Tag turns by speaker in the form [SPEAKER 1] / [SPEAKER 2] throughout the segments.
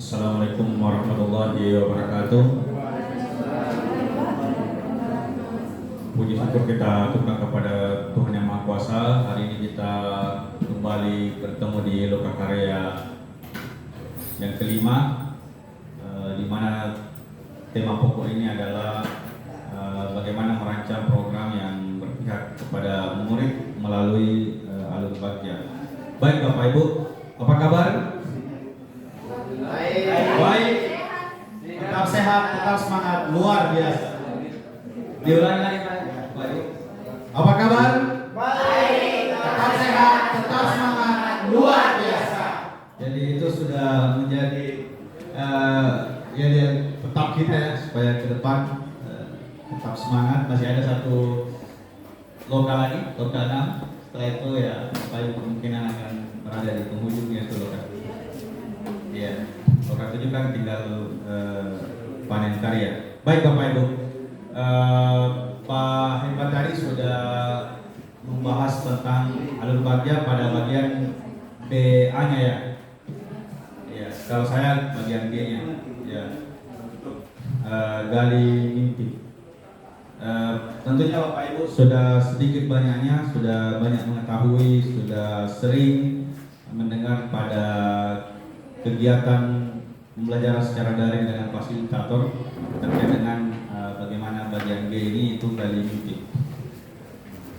[SPEAKER 1] Assalamualaikum warahmatullahi wabarakatuh. Puji syukur kita aturkan kepada Tuhan Yang Maha Kuasa. Hari ini kita kembali bertemu di Lokakarya yang kelima, di mana tema pokok ini adalah bagaimana merancang program yang berpihak kepada murid melalui alur bagja. Baik Bapak Ibu, apa kabar? Baik, tetap sehat, tetap semangat, luar biasa. Diulangi lagi Pak. Baik. Apa kabar? Baik, tetap sehat, tetap semangat, luar biasa. Jadi itu sudah menjadi tetap kita ya, supaya ke depan tetap semangat. Masih ada satu lokal lagi, lokal 6. Setelah itu ya, paling kemungkinan akan berada di penghujungnya itu lokal. Iya, lokal 7 kan tinggal panen karya. Baik Bapak Ibu, Pak Hebat tadi sudah membahas tentang alur bagja pada bagian BA-nya ya. Ya, kalau saya bagian G-nya, ya, gali mimpi. Tentunya Bapak Ibu sudah sedikit banyaknya sudah banyak mengetahui, sudah sering mendengar pada kegiatan pembelajaran secara daring dengan fasilitator terkait dengan bagaimana bagian G ini itu gali mimpi.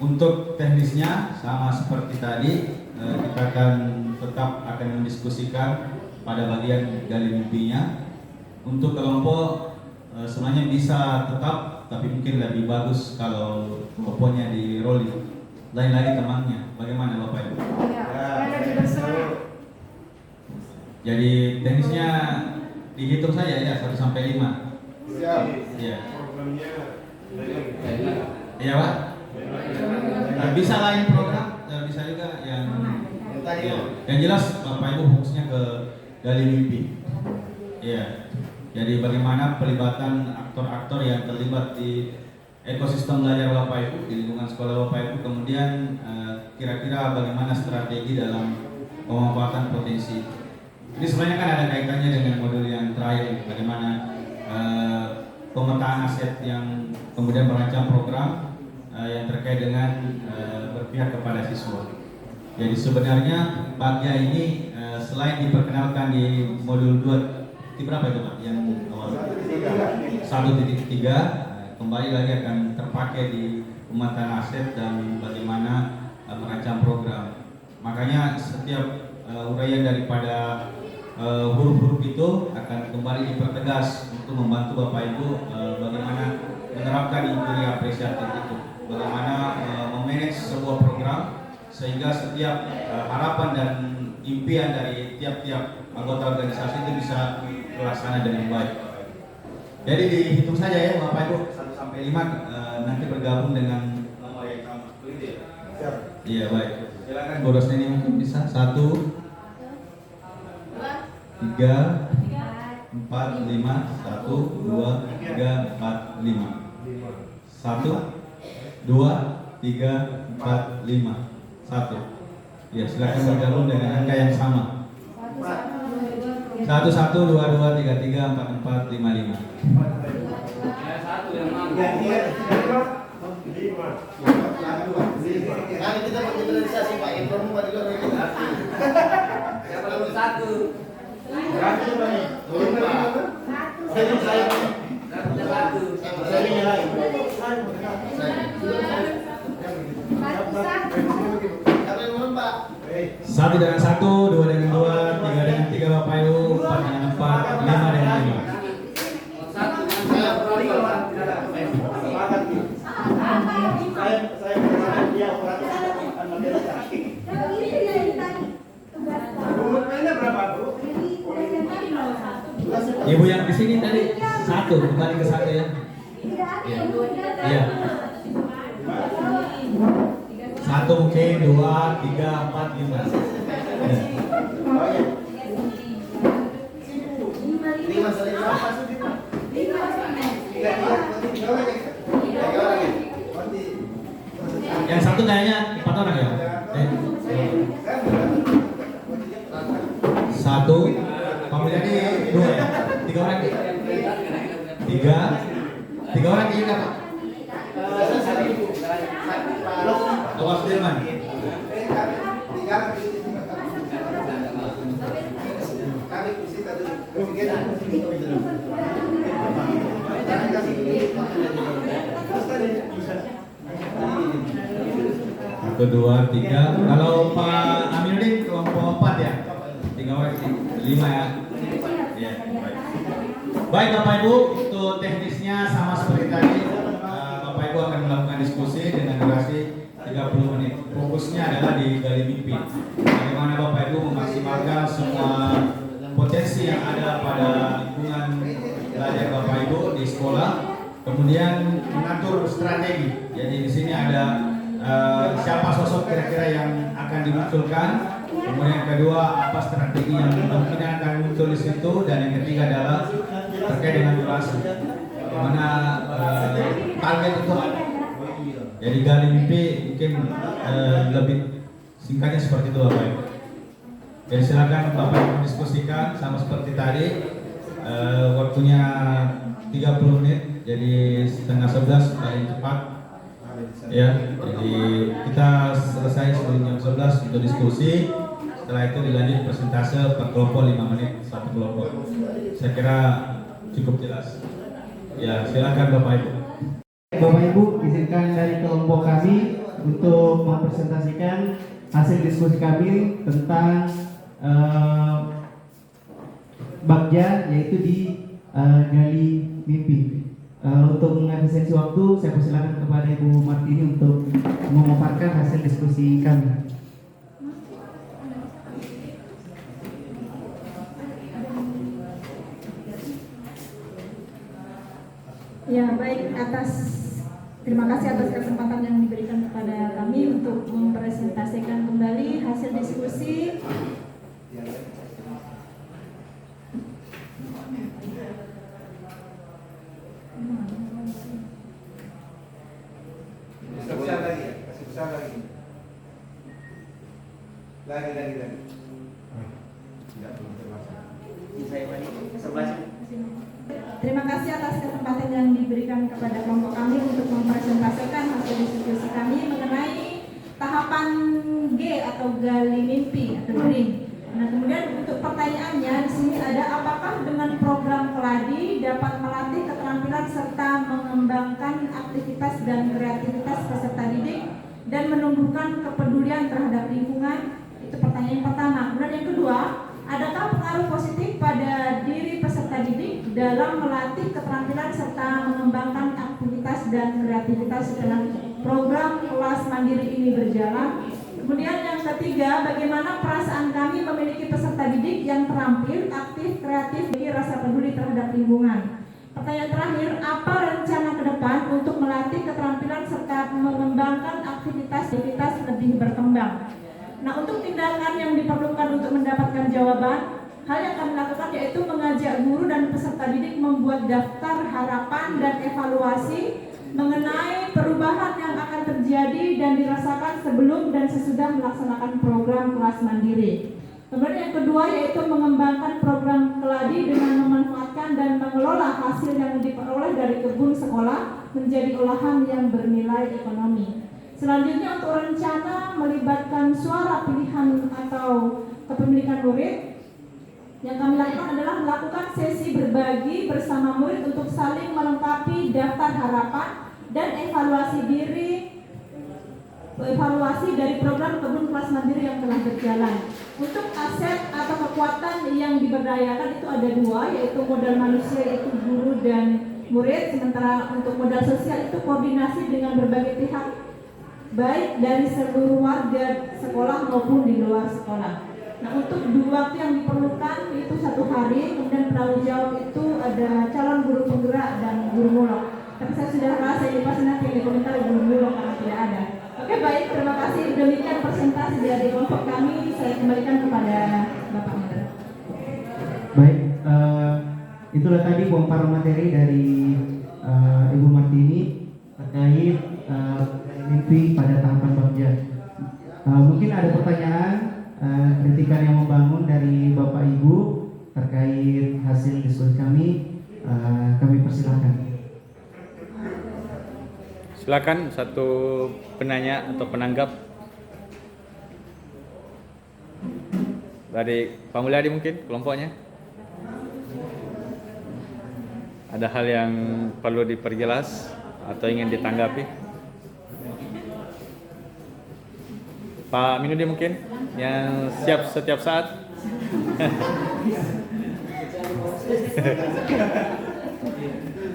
[SPEAKER 1] Untuk teknisnya sama seperti tadi, kita akan mendiskusikan pada bagian gali mimpinya. Untuk kelompok sebenarnya bisa tetap, tapi mungkin lebih bagus kalau kelompoknya di rolling. Lain lagi temannya. Bagaimana Bapak Ibu? Jadi teknisnya dihitung saja ya 1 sampai 5.
[SPEAKER 2] Siap.
[SPEAKER 1] Iya.
[SPEAKER 2] Programnya
[SPEAKER 1] Iya Pak. Bisa lain program, bisa juga yang ya. Yang jelas Bapak Ibu fokusnya ke gali mimpi. Iya. Jadi bagaimana pelibatan aktor-aktor yang terlibat di ekosistem belajar Bapak Ibu di lingkungan sekolah Bapak Ibu, kemudian kira-kira bagaimana strategi dalam pemanfaatan potensi. Ini sebenarnya kan ada kaitannya dengan modul yang terakhir, bagaimana pemetaan aset yang kemudian merancang program yang terkait dengan berpihak kepada siswa. Jadi sebenarnya bagja ini selain diperkenalkan di modul 2, berapa itu Pak? Yang awal 1.3 kembali lagi akan terpakai di pemetaan aset dan bagaimana merancang program. Makanya setiap uraian daripada huruf-huruf itu akan kembali dipertegas untuk membantu Bapak Ibu bagaimana menerapkan inti apresiatif itu, bagaimana memanage sebuah program sehingga setiap harapan dan impian dari tiap-tiap anggota organisasi itu bisa terlaksana dengan baik. Jadi dihitung saja ya Bapak Ibu 1 sampai 5 nanti bergabung dengan nomor yang sama.
[SPEAKER 2] siap.
[SPEAKER 1] Iya baik. Silakan Bu Rosneni mungkin bisa 1 3 4 5 1 2 3 4 5 1 2 3 4 5 1. Ya silakan bergabung dengan angka yang sama. 1 1 2 2 3 3 4 4 5 5.
[SPEAKER 3] Nanti kita mengeneralisasi Pak Ibnu Madi Lor ini. Siapa nomor 1?
[SPEAKER 2] Berarti nih.
[SPEAKER 3] Saya saya.
[SPEAKER 2] Saya nyalain.
[SPEAKER 3] Siapa yang nomor Pak?
[SPEAKER 1] 1 dengan 1, 2 dengan 2, 3 dengan 3 Bapak Ibu, 4 dengan 4, 5 dengan 5.
[SPEAKER 2] Saya dia akan mendelegasi. Umurnya berapa, Bu?
[SPEAKER 1] Ibu yang di sini tadi 1, kembali ke 1 ya. Iya. 1 mungkin, 2, 3, 4, 5. Yang 1 kayaknya 4 orang ya? 1, Pak Mulyadi 2. Tiga orang ingat Pak. Thomas Delman. Satu, dua, tiga. Kalau Pak Aminuddin kelompok 4 ya? 3 orang sih, 5 ya? Iya, baik. Baik Bapak Ibu, untuk teknisnya sama seperti tadi. Bapak Ibu akan melakukan diskusi dengan durasi 30 menit. Fokusnya adalah di gali mimpi. Bagaimana Bapak Ibu memaksimalkan semua potensi yang ada pada lingkungan belajar Bapak Ibu di sekolah. Kemudian mengatur strategi. Jadi di sini ada siapa sosok kira-kira yang akan dimunculkan. Kemudian yang kedua, apa strategi yang kemungkinan akan muncul di situ, dan yang ketiga adalah terkait dengan durasi. Bagaimana target itu ada. Jadi gali mimpi mungkin lebih singkatnya seperti itu Bapak Ibu. Jadi silakan Bapak Ibu diskusikan sama seperti tadi. Waktunya 30 menit, jadi setengah 11 paling cepat. Ya, jadi kita selesai sebelum jam 11 untuk diskusi. Setelah itu dilanjut persentase per kelompok 5 menit satu kelompok. Saya kira cukup jelas. Ya, silakan Bapak Ibu.
[SPEAKER 4] Bapak Ibu, izinkan dari kelompok kami untuk mempresentasikan hasil diskusi kami tentang Bagja, yaitu di gali mimpi. Untuk mengefisiensi waktu, saya persilakan kepada Ibu Martini untuk memaparkan hasil diskusi kami.
[SPEAKER 5] Ya, baik, terima kasih atas kesempatan yang diberikan kepada kami untuk mempresentasikan kembali hasil diskusi
[SPEAKER 2] Kasih besar lagi. Lagi. Tidak belum termasuk.
[SPEAKER 5] Terima kasih atas kesempatan yang diberikan kepada kelompok kami untuk mempresentasikan hasil diskusi kami mengenai tahapan G atau gali mimpi atau green. Nah, kemudian untuk pertanyaannya di sini ada, apakah dengan program Keladi dapat melatih keterampilan serta mengembangkan aktivitas dan kreativitas peserta didik dan menumbuhkan kepedulian terhadap lingkungan? Itu pertanyaan yang pertama. Kemudian yang kedua, adakah pengaruh positif pada diri peserta didik dalam melatih keterampilan serta mengembangkan aktivitas dan kreativitas dalam program kelas mandiri ini berjalan? Kemudian yang ketiga, bagaimana perasaan kami memiliki peserta didik yang terampil, aktif, kreatif, dan rasa peduli terhadap lingkungan? Pertanyaan terakhir, apa rencana ke depan untuk melatih keterampilan serta mengembangkan aktivitas lebih berkembang? Nah, untuk tindakan yang diperlukan untuk mendapatkan jawaban, hal yang kami lakukan yaitu mengajak guru dan peserta didik membuat daftar harapan dan evaluasi mengenai perubahan yang akan terjadi dan dirasakan sebelum dan sesudah melaksanakan program kelas mandiri. Kemudian yang kedua yaitu mengembangkan program Keladi dengan memanfaatkan dan mengelola hasil yang diperoleh dari kebun sekolah menjadi olahan yang bernilai ekonomi. Selanjutnya untuk rencana melibatkan suara pilihan atau kepemilikan murid, yang kami lakukan adalah melakukan sesi berbagi bersama murid untuk saling melengkapi daftar harapan dan evaluasi dari program kebun kelas mandiri yang telah berjalan. Untuk aset atau kekuatan yang diberdayakan itu ada dua, yaitu modal manusia yaitu guru dan murid, sementara untuk modal sosial itu koordinasi dengan berbagai pihak, baik dari seluruh warga sekolah maupun di luar sekolah. Nah, untuk waktu yang diperlukan itu 1 hari, kemudian penanggung jawab itu ada calon guru penggerak dan guru mulok. Tapi saya sudah rasa ini pasti nanti dikomentar guru mulok karena tidak ada. Oke, baik, terima kasih. Demikian presentasi dari kelompok kami. Saya kembalikan kepada Bapak Menteri.
[SPEAKER 4] Baik, itulah tadi bongkar materi dari Ibu Martini terkait mimpi pada tahapan Bagja. Mungkin ada pertanyaan, kritikan yang membangun dari Bapak Ibu terkait hasil diskusi kami. kami persilahkan.
[SPEAKER 6] Silakan satu penanya atau penanggap dari Pak Mulyadi mungkin kelompoknya. Ada hal yang perlu diperjelas atau ingin ditanggapi? Pak Minudi mungkin yang siap setiap saat.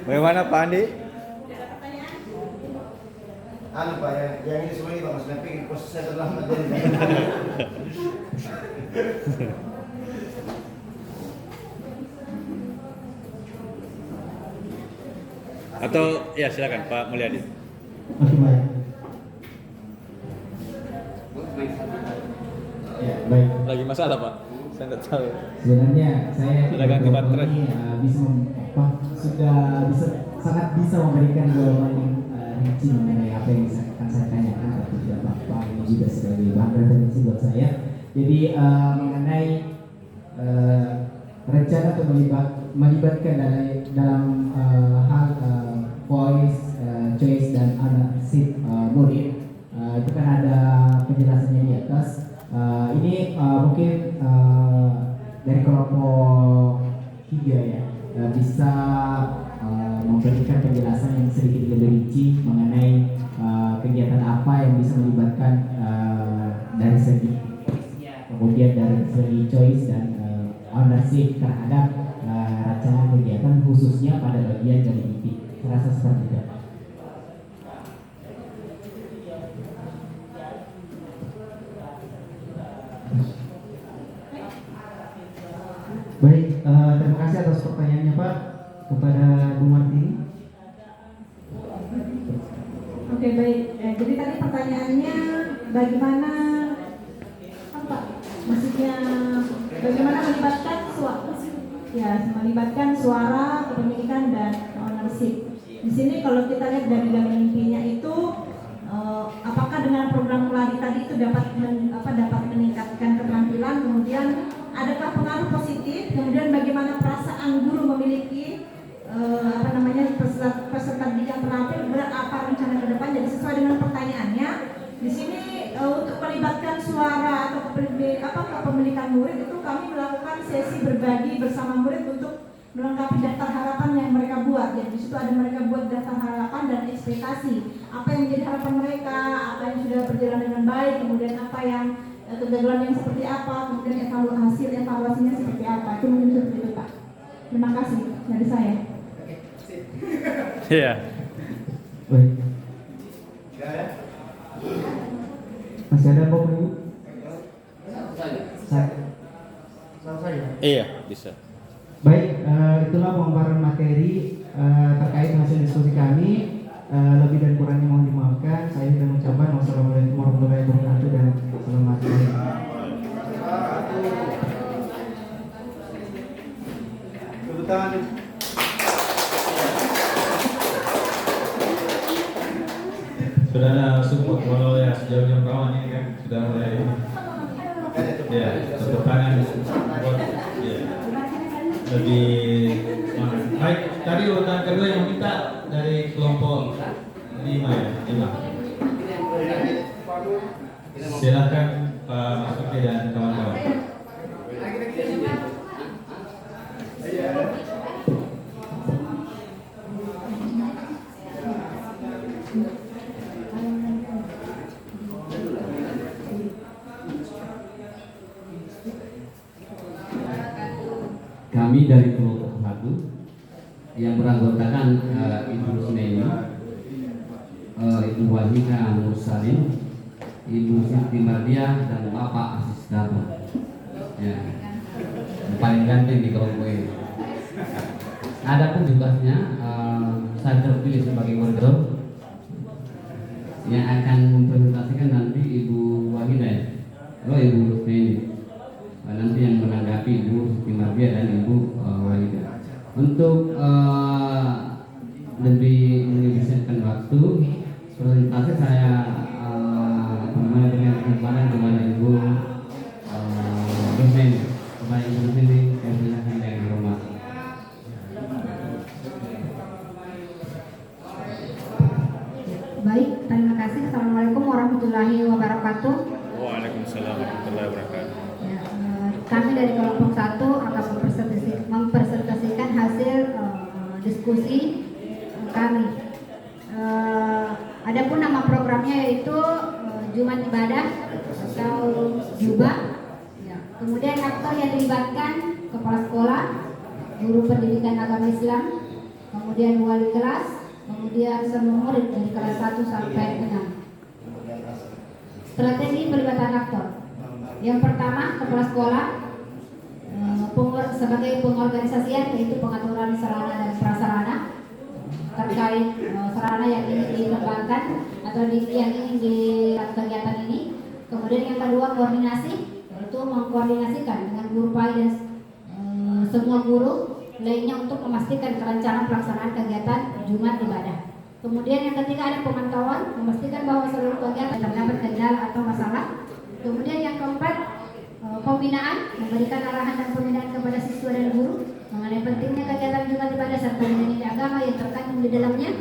[SPEAKER 6] Bagaimana Pak Andi?
[SPEAKER 3] Anu Pak, yang ini semua ini Pak, maksudnya pikir prosesnya terlambat dari
[SPEAKER 6] Atau ya silakan Pak Mulyadi.
[SPEAKER 4] Oke, baik. Ya, baik.
[SPEAKER 6] Lagi masalah Pak? Saya tidak tahu.
[SPEAKER 4] Sebenarnya saya
[SPEAKER 6] Sudah ganti baterai.
[SPEAKER 4] ini sudah sangat bisa memberikan jawaban yang rinci mengenai apa yang akan saya tanyakan, tapi tidak apa-apa, ini juga sebagai bahan referensi buat saya. Jadi mengenai rencana untuk melibatkan dalam hal voice, choice dan ownership murid, itu kan ada penjelasannya di atas. Ini mungkin dari kelompok 3 ya bisa memberikan penjelasan yang sedikit lebih rinci mengenai kegiatan apa yang bisa melibatkan dari segi kemudian dari segi choice dan ownership terhadap rancangan kegiatan khususnya pada bagian dari MIPI. Saya rasa seperti itu. Baik, terima kasih atas pertanyaannya Pak kepada Bu Martini.
[SPEAKER 5] Oke, baik. Jadi tadi pertanyaannya bagaimana apa? Maksudnya bagaimana melibatkan suara, kepemilikan dan ownership. Di sini kalau kita lihat dari mimpinya itu apakah dengan program Meladi tadi itu dapat meningkatkan keterampilan, kemudian adakah pengaruh positif, kemudian bagaimana perasaan guru memiliki peserta didik yang terampil, apa rencana ke depan. Jadi sesuai dengan pertanyaannya di sini untuk melibatkan suara atau kepemilikan murid itu kami melakukan sesi berbagi bersama murid untuk melengkapi daftar harapan yang mereka buat. Jadi di situ ada mereka buat daftar harapan dan ekspektasi. Apa yang menjadi harapan mereka, apa yang sudah berjalan dengan baik, kemudian apa yang kegagalan yang seperti apa, kemudian hasil evaluasinya seperti apa. Itu mungkin seperti itu Pak. Terima kasih dari saya.
[SPEAKER 6] Iya.
[SPEAKER 4] Baik. Masih ada Bapak Ibu? Saya.
[SPEAKER 6] Iya, bisa.
[SPEAKER 4] Baik, itulah pemaparan materi terkait hasil diskusi kami. Lebih dan kurangnya mohon dimaafkan. Saya sudah mengucapkan wassalamualaikum warahmatullahi wabarakatuh dan selamat sore.
[SPEAKER 2] Tepuk tangan.
[SPEAKER 1] Sudah ada support kalau ya sejauh jam perawan ini kan sudah mulai ya tepuk tangan buat ya lebih semangat. Baik, tadi urutan kedua yang minta dari kelompok 5 ya, 5. Silakan Pak Masuki dan kawan-kawan.
[SPEAKER 7] Kami dari kelompok 1 yang beranggotakan Ibu Rusmeni, Ibu Wahida Mursalin, Ibu Siti Mardia dan Bapak Asis Dharma. Ya, yang paling ganteng di kelompok ini. Adapun tugasnya, saya terpilih sebagai koordinator yang akan mempresentasikan nanti Ibu Wahida, Ibu Rusmeni. Nanti yang menanggapi Ibu Siti Mardia dan Ibu Wahida. Untuk lebih menghabiskan waktu presentasi saya dengan simpanan kepada Ibu Rusmeni. Kepada Ibu Rusmeni, saya silakan dengan hormat.
[SPEAKER 5] Terima kasih. Assalamualaikum warahmatullahi wabarakatuh.
[SPEAKER 6] Waalaikumsalam warahmatullahi wabarakatuh.
[SPEAKER 5] Ya, kami dari kelompok 1 akan mempresentasikan hasil diskusi kami. Adapun nama programnya yaitu Jumat Ibadah atau Jubah. Ya. Kemudian aktor yang dilibatkan kepala sekolah, guru pendidikan agama Islam, kemudian wali kelas, kemudian semua murid dari kelas 1 sampai 6. Strategi pelibatan aktor. Yang pertama, kepala sekolah sebagai pengorganisasian, yaitu pengaturan sarana dan prasarana terkait sarana yang ingin dikembangkan atau yang ingin di kegiatan ini. Kemudian yang kedua, koordinasi, yaitu mengkoordinasikan dengan guru PAI dan semua guru lainnya untuk memastikan kelancaran pelaksanaan kegiatan Jumat Ibadah. Kemudian yang ketiga ada pemantauan, memastikan bahwa seluruh kegiatan terdapat kendala atau masalah. Kemudian yang keempat, pembinaan, memberikan arahan dan pembinaan kepada siswa dan guru mengenai pentingnya kegiatan Jumat Ibadah serta nilai-nilai agama yang terkandung di dalamnya.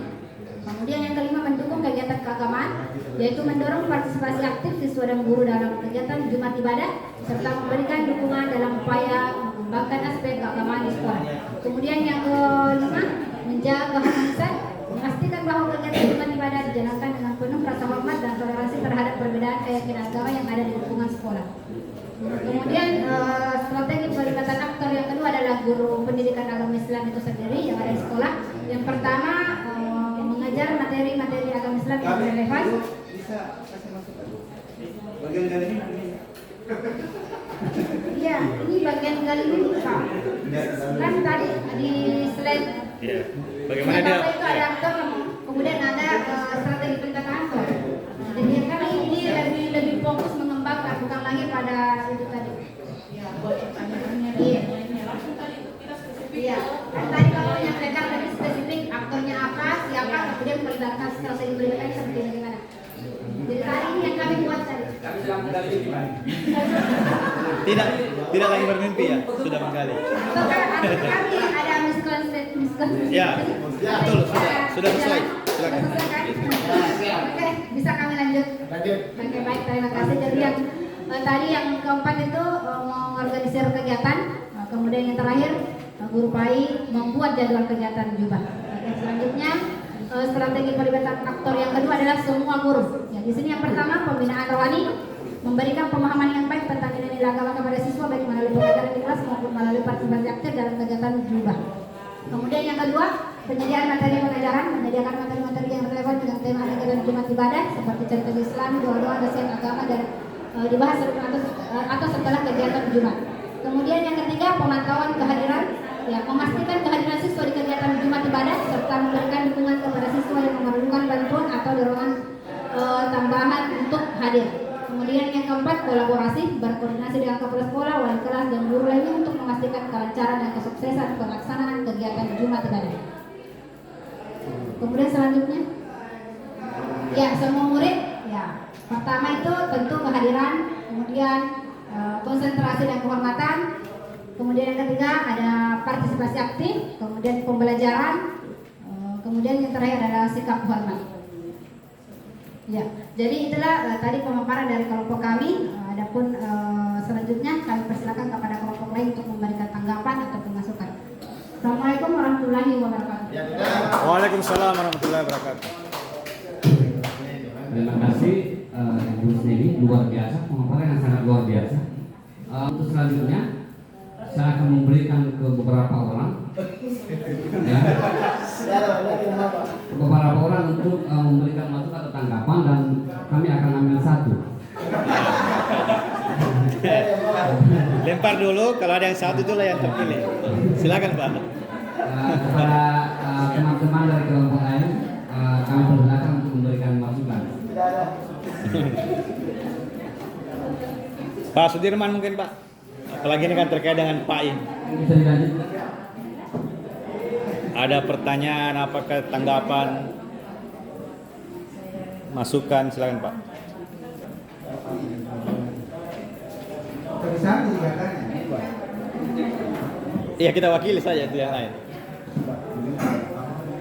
[SPEAKER 5] Kemudian yang kelima, mendukung kegiatan keagamaan, yaitu mendorong partisipasi aktif siswa dan guru dalam kegiatan Jumat Ibadah serta memberikan dukungan dalam upaya mengembangkan aspek keagamaan di sekolah. Kemudian yang kelima, menjaga keharmonisan, memastikan bahwa kegiatan Jumat Ibadah dijalankan dengan penuh rasa hormat dan toleransi terhadap perbedaan keyakinan agama yang ada di lingkungan sekolah. Kemudian strategi pelibatan aktor yang kedua adalah guru pendidikan agama Islam itu sendiri yang ada di sekolah. Yang pertama, mengajar materi-materi agama Islam yang relevan.
[SPEAKER 2] Bisa kasih masuk bagian dari ini.
[SPEAKER 5] Iya, ini bagian kali ini Pak. Kan tadi di slide.
[SPEAKER 6] Iya. Bagaimana dia?
[SPEAKER 5] Itu ada aktor, kemudian ada strategi pelibatan aktor. Jadi kami ini lebih fokus mengembangkan, bukan lagi pada itu tadi. Iya. Iya. Kan tadi kalau menyampaikan lebih spesifik aktornya apa, siapa, kemudian melibatkan strategi pelibatan seperti bagaimana. Jadi tadi ini yang kami buat tadi.
[SPEAKER 6] Tidak lagi bermimpi ya, sudah menggali.
[SPEAKER 5] Kami ada misconception.
[SPEAKER 6] Ya, betul, sudah sesuai. Silakan.
[SPEAKER 5] Oke, bisa kami lanjut. Oke, baik, terima kasih. Jadi yang tadi yang keempat itu mengorganisir kegiatan, kemudian yang terakhir guru PAI membuat jadwal kegiatan Jubah. Oke, selanjutnya strategi pelibatan aktor yang kedua adalah semua guru. Ya, di sini yang pertama pembinaan rohani, memberikan pemahaman yang baik tentang nilai-nilai agama kepada siswa baik melalui pengajaran di kelas maupun melalui partisipasi aktif dalam kegiatan Jubah. Kemudian yang kedua, penyediaan materi pengajaran, menyediakan materi-materi yang relevan dengan tema kegiatan Jumat Ibadah seperti cerita Islam, doa-doa, nasihat agama dan dibahas atau setelah kegiatan Jumat. Kemudian yang ketiga, pemantauan kehadiran, ya, memastikan kehadiran siswa di kegiatan Jumat Ibadah serta memberikan dukungan kepada siswa yang memerlukan bantuan atau dorongan tambahan untuk hadir. Kemudian yang keempat, kolaborasi, berkoordinasi dengan kepala sekolah, wali kelas dan guru lainnya untuk memastikan kelancaran dan kesuksesan pelaksanaan kegiatan Jumat Ibadah. Kemudian selanjutnya, ya, semua murid, ya, pertama itu tentu kehadiran, kemudian konsentrasi dan kehormatan, kemudian yang ketiga ada partisipasi aktif, kemudian pembelajaran, kemudian yang terakhir adalah sikap hormat. Ya, jadi itulah tadi pemaparan dari kelompok kami. Adapun selanjutnya kami persilakan kepada kelompok lain untuk memberikan tanggapan atau masukan. Assalamualaikum warahmatullahi wabarakatuh.
[SPEAKER 6] Waalaikumsalam warahmatullahi wabarakatuh.
[SPEAKER 7] Terima kasih Ibu Snedi, luar biasa, pemaparan yang sangat luar biasa. Untuk selanjutnya saya akan memberikan ke beberapa orang, ya, beberapa orang untuk memberikan masukan atau tanggapan dan kami akan ambil satu.
[SPEAKER 6] Lempar dulu, kalau ada yang satu itulah yang terpilih. Silakan Pak.
[SPEAKER 7] Kepada teman-teman dari kelompok lain, kami persilakan untuk memberikan masukan.
[SPEAKER 6] Pak Sudirman mungkin Pak. Apalagi ini kan terkait dengan PAI.
[SPEAKER 7] Bisa dilanjut?
[SPEAKER 6] Ada pertanyaan, apakah tanggapan, masukan, silakan Pak.
[SPEAKER 2] Bisa dikatakan.
[SPEAKER 6] Iya, kita wakili saja itu yang lain.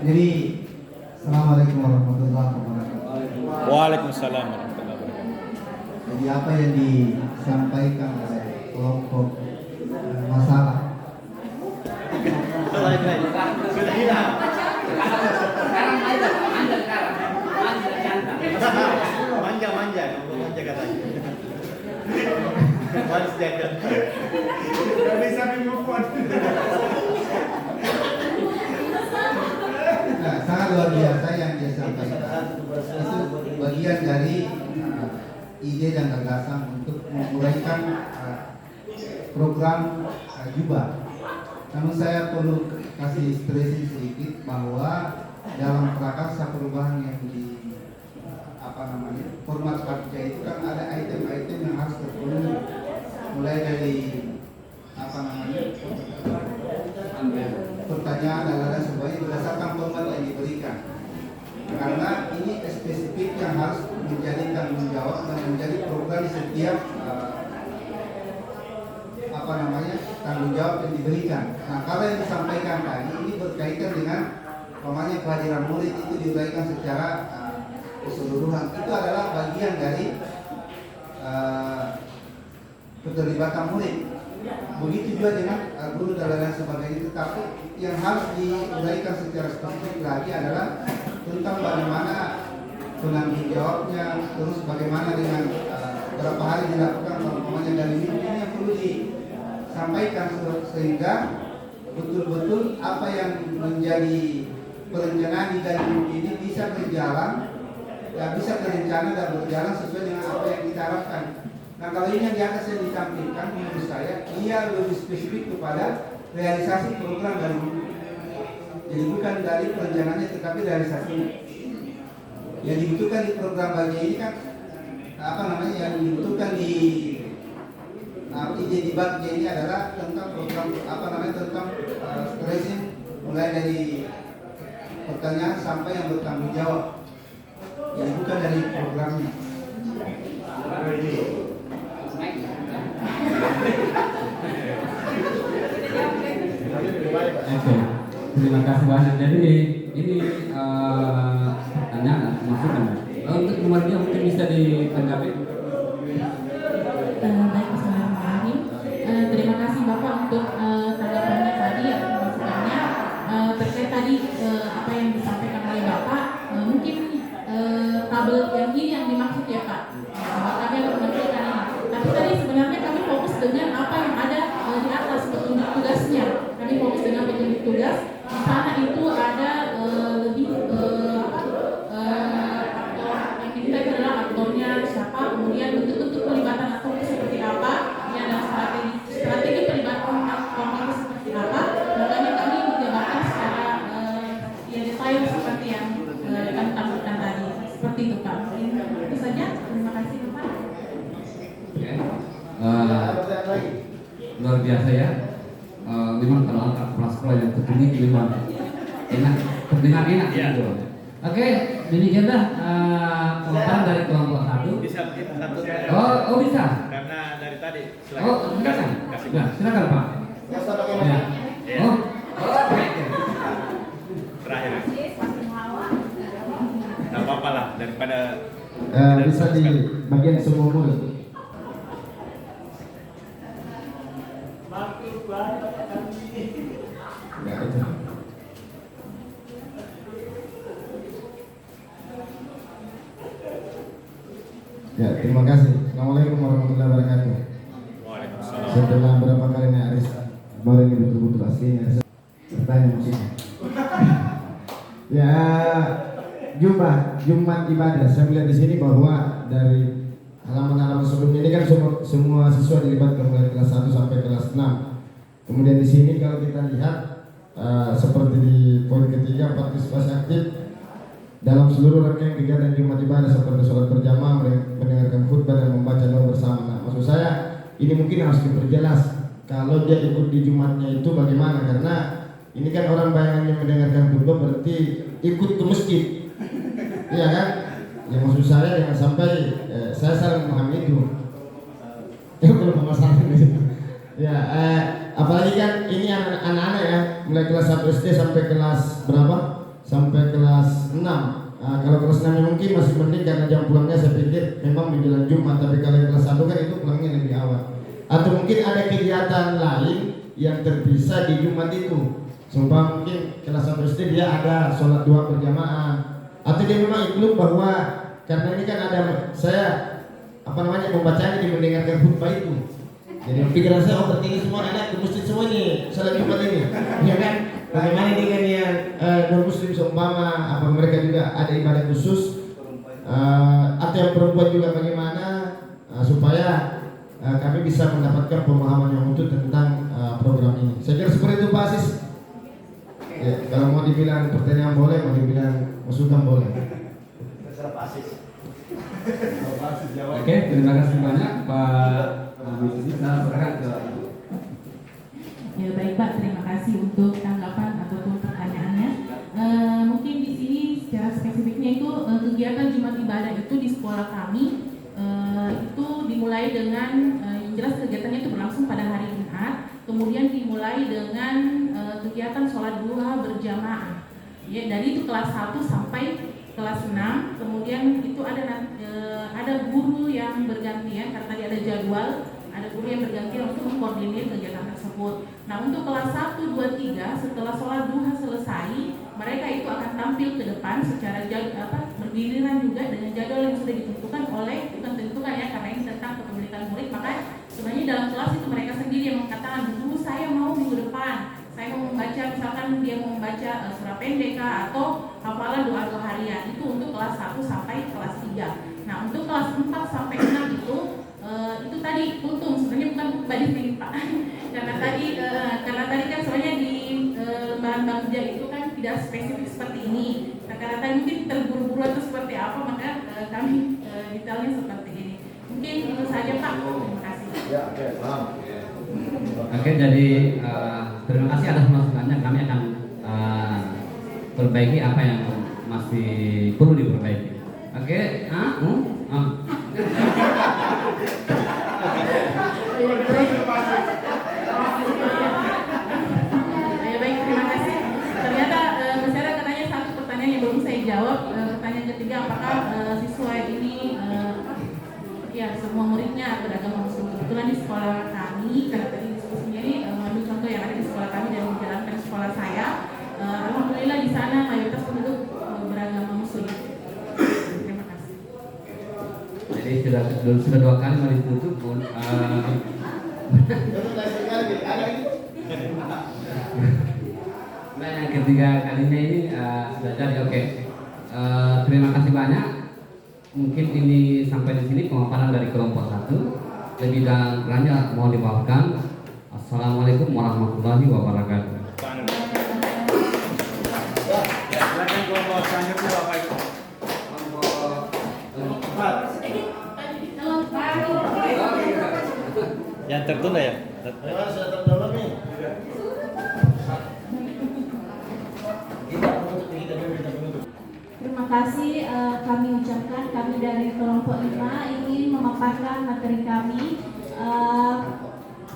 [SPEAKER 2] Jadi, assalamualaikum warahmatullahi wabarakatuh.
[SPEAKER 6] Waalaikumsalam warahmatullahi wabarakatuh.
[SPEAKER 2] Jadi apa yang disampaikan oleh kelompok masalah
[SPEAKER 3] Sudah hilang.
[SPEAKER 7] Sekarang manja sekarang.
[SPEAKER 3] Manja katanya. Manis jangan.
[SPEAKER 2] nggak bisa move on. Nah, sangat luar biasa yang dia sampaikan. Itu bagian dari ide dan gagasan untuk memulaikan program Juba. Namun saya perlu kasih stressing sedikit bahwa dalam prakarsa perubahan yang di format kerja itu kan ada item-item yang harus terpenuhi, mulai dari pertanyaan dan lain sebagainya berdasarkan format yang diberikan. Karena ini spesifik yang harus menjadi tanggung jawab dan menjadi program setiap tanggung jawab yang diberikan. Nah, kalau yang disampaikan tadi ini berkaitan dengan kehadiran murid itu diuraikan secara keseluruhan. Itu adalah bagian dari keterlibatan murid. Begitu juga dengan guru dan lain sebagainya. Tetapi yang harus diuraikan secara spesifik lagi adalah tentang bagaimana penanggung jawabnya, terus bagaimana dengan berapa hari dilakukan dari minggu ini yang perlu disampaikan sehingga betul-betul apa yang menjadi perencanaan di dalam minggu ini bisa berjalan, bisa terencana dan berjalan sesuai dengan apa yang kita harapkan. Nah, kalau ini yang di atas yang ditampilkan, menurut saya ia lebih spesifik kepada realisasi program dari minggu. Jadi bukan dari perencanaannya tetapi realisasinya. Yang dibutuhkan di program bagian ini kan yang dibutuhkan di ide di bagian ini adalah tentang program tentang stressing mulai dari pertanyaan sampai yang bertanggung jawab. Jadi bukan dari programnya.
[SPEAKER 7] Oke, terima kasih banyak. Jadi ini pertanyaan masukan. Untuk kemudian mungkin bisa ditanggapi.
[SPEAKER 5] Baik, bismillahirrahmanirrahim. Terima kasih Bapak untuk tanggapannya tadi atau masukannya terkait tadi apa yang disampaikan oleh Bapak. Mungkin tabel yang ini yang dimaksud ya Pak. Kami akan mengertikan ini. Tapi tadi sebenarnya kami fokus dengan apa yang ada di atas petunjuk tugasnya. Kami fokus dengan petunjuk tugas. Di sana itu ada lebih aktor yang kita adalah aktornya siapa, kemudian bentuk-bentuk pelibatan aktor itu seperti apa, ini ada strategi pelibatan aktor itu seperti apa. Makanya kami dijabarkan secara detail seperti yang kami tampilkan tadi. Seperti itu Pak. Itu saja. Terima kasih Pak.
[SPEAKER 7] Luar biasa ya. Memang kalau angkat kelas sekolah yang tertinggi memang enak, terdengar enak gitu. Oke, demikianlah pemaparan dari kelompok satu.
[SPEAKER 6] Bisa satu.
[SPEAKER 7] Oh bisa.
[SPEAKER 6] Karena dari tadi.
[SPEAKER 7] Silakan. Ya, silakan Pak. Ya.
[SPEAKER 6] Ya.
[SPEAKER 7] Oh.
[SPEAKER 6] Terakhir. Tidak apa-apa lah daripada
[SPEAKER 8] bisa di bagian semua mulut. Ya, itu. Ya, terima kasih. Assalamualaikum warahmatullahi wabarakatuh.
[SPEAKER 6] Waalaikumsalam.
[SPEAKER 8] Setelah berapa kali nyaris baru ini betul-betul aslinya bertanya maksudnya. Ya, Jumat ibadah. Saya melihat di sini bahwa dari halaman-halaman sebelumnya ini kan semua siswa dilibatkan mulai kelas 1 sampai kelas 6. Kemudian di sini kalau kita lihat seperti di poin ketiga, partisipasi aktif dalam seluruh rangkaian kegiatan Jumat ibadah seperti sholat berjamaah, mendengarkan khutbah dan membaca doa bersama. Nah, maksud saya ini mungkin harus diperjelas kalau dia ikut di Jumatnya itu bagaimana, karena ini kan orang bayangannya mendengarkan khutbah berarti ikut ke masjid, iya kan? Ya maksud saya jangan sampai saya salah memahami itu. Kalau pemasaran itu. Ya, apalagi kan ini anak-anak ya, mulai kelas 1 SD sampai kelas berapa? Sampai kelas 6. kalau kelas 6 mungkin masih mending karena jam pulangnya saya pikir memang menjelang Jumat, tapi kalau yang kelas 1 kan itu pulangnya lebih awal. Atau mungkin ada kegiatan lain yang terpisah di Jumat itu. Sumpah mungkin kelas 1 SD dia ada sholat duha berjamaah, atau dia memang ikut bahwa karena ini kan ada saya membacanya di mendengarkan khutbah itu. Jadi pikiran saya berarti ini semua anak di masjid semua nih sholat Jumat ini, ya kan? Bagaimana dengan yang non muslim seumpama apa mereka juga ada ibadah khusus, atau yang perempuan juga bagaimana supaya kami bisa mendapatkan pemahaman yang utuh tentang program ini. Saya kira seperti itu Pak Asis. Ya, kalau mau dibilang pertanyaan boleh, mau dibilang masukan boleh.
[SPEAKER 7] Oke, terima kasih banyak Pak Abis. Kita berangkat ke
[SPEAKER 5] Ya baik Pak, terima kasih untuk tanggapan ataupun pertanyaannya. Mungkin di sini secara spesifiknya itu kegiatan Jumat Ibadah itu di sekolah kami itu dimulai dengan yang jelas kegiatannya itu berlangsung pada hari Jumat, kemudian dimulai dengan kegiatan sholat duha berjamaah. Ya, dari itu kelas 1 sampai kelas 6, kemudian itu ada guru yang bergantian karena tadi ada jadwal. Ada guru yang bergantian untuk mengkoordinir kegiatan tersebut. Nah, untuk kelas 1, 2, 3 setelah sholat duha selesai, mereka itu akan tampil ke depan secara bergiliran juga dengan jadwal yang sudah ditentukan oleh, bukan tentukan ya, karena ini tentang kepemilikan murid. Maka sebenarnya dalam kelas itu mereka sendiri yang mengatakan, dulu saya mau minggu depan, saya mau membaca, misalkan dia mau membaca surah pendek atau hafalan doa-doa harian. Itu untuk kelas 1 sampai kelas 3. Nah, untuk kelas 4 sampai 6 itu tadi untung sebenarnya bukan bagi sini Pak. karena tadi kan sebenarnya di lembaran bagja itu kan tidak spesifik seperti ini. Nah, karena tadi mungkin terburu-buru atau seperti apa, maka kami detailnya seperti ini. Mungkin itu saja Pak. Terima kasih.
[SPEAKER 3] Ya, oke, paham.
[SPEAKER 7] Oke, jadi terima kasih atas masukannya. Kami akan perbaiki apa yang masih perlu diperbaiki. Oke,
[SPEAKER 5] Baik, terima kasih. Ternyata masyarakat katanya satu pertanyaan yang belum saya jawab. Pertanyaan ketiga, apakah siswa ini ya semua muridnya beragama Muslim? Kebetulan di sekolah kami, karena tadi diskusinya ini mengambil contoh yang ada di sekolah kami dan menjalankan sekolah saya. Alhamdulillah di sana mayoritas penduduk beragama Muslim. Terima kasih.
[SPEAKER 7] jadi sudah 2 kali mau ditutup pun. Nah, yang ketiga kalinya ini sudah jadi. Oke. Terima kasih banyak. Mungkin ini sampai di sini pemaparan dari kelompok 1. Lebih dan kurangnya mohon dimaafkan. Assalamualaikum warahmatullahi wabarakatuh.
[SPEAKER 6] Silakan kelompok selanjutnya Bapak Ibu. Yang tertunda ya?
[SPEAKER 3] Memang sudah terdownload nih.
[SPEAKER 5] Terima kasih kami ucapkan, kami dari kelompok 5 ingin memaparkan materi kami.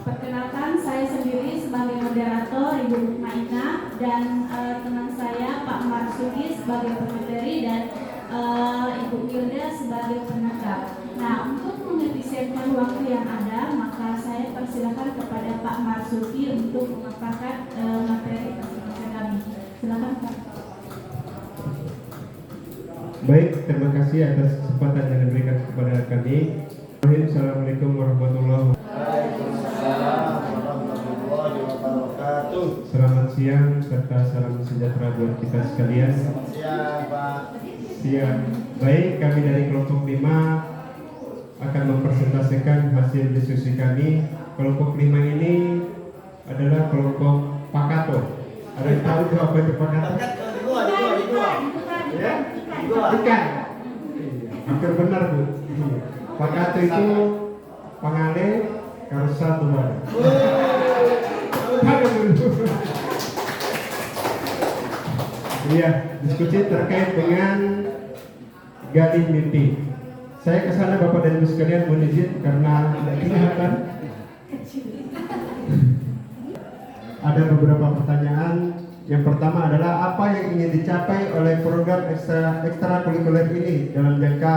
[SPEAKER 5] Perkenalkan, saya sendiri sebagai moderator Ibu Mukmainah dan teman saya Pak Marsudi sebagai pemateri dan Ibu Wilda sebagai penegak. Nah, untuk mengefisienkan waktu yang ada, maka saya persilakan kepada Pak Marsudi untuk memaparkan materi presentasi kami. Silakan Pak.
[SPEAKER 9] Baik, terima kasih atas kesempatan yang diberikan kepada kami. Assalamualaikum warahmatullahi wabarakatuh. Selamat siang serta salam sejahtera buat kita sekalian.
[SPEAKER 3] Siang, Pak.
[SPEAKER 9] Siang. Baik, kami dari kelompok 5 akan mempresentasikan hasil diskusi kami. Kelompok 5 ini adalah kelompok Pakato. Ada yang tahu itu apa itu Pakato?
[SPEAKER 3] Di gua.
[SPEAKER 9] Ya? Bukan. Hampir benar Bu. Pakato itu pangale karusa Tuhan. Iya, diskusi terkait dengan gali mimpi. Saya ke sana Bapak dan Ibu sekalian mohon izin karena tidak kelihatan. Ada beberapa pertanyaan Yang pertama adalah apa yang ingin dicapai oleh program ekstrakurikuler ini dalam jangka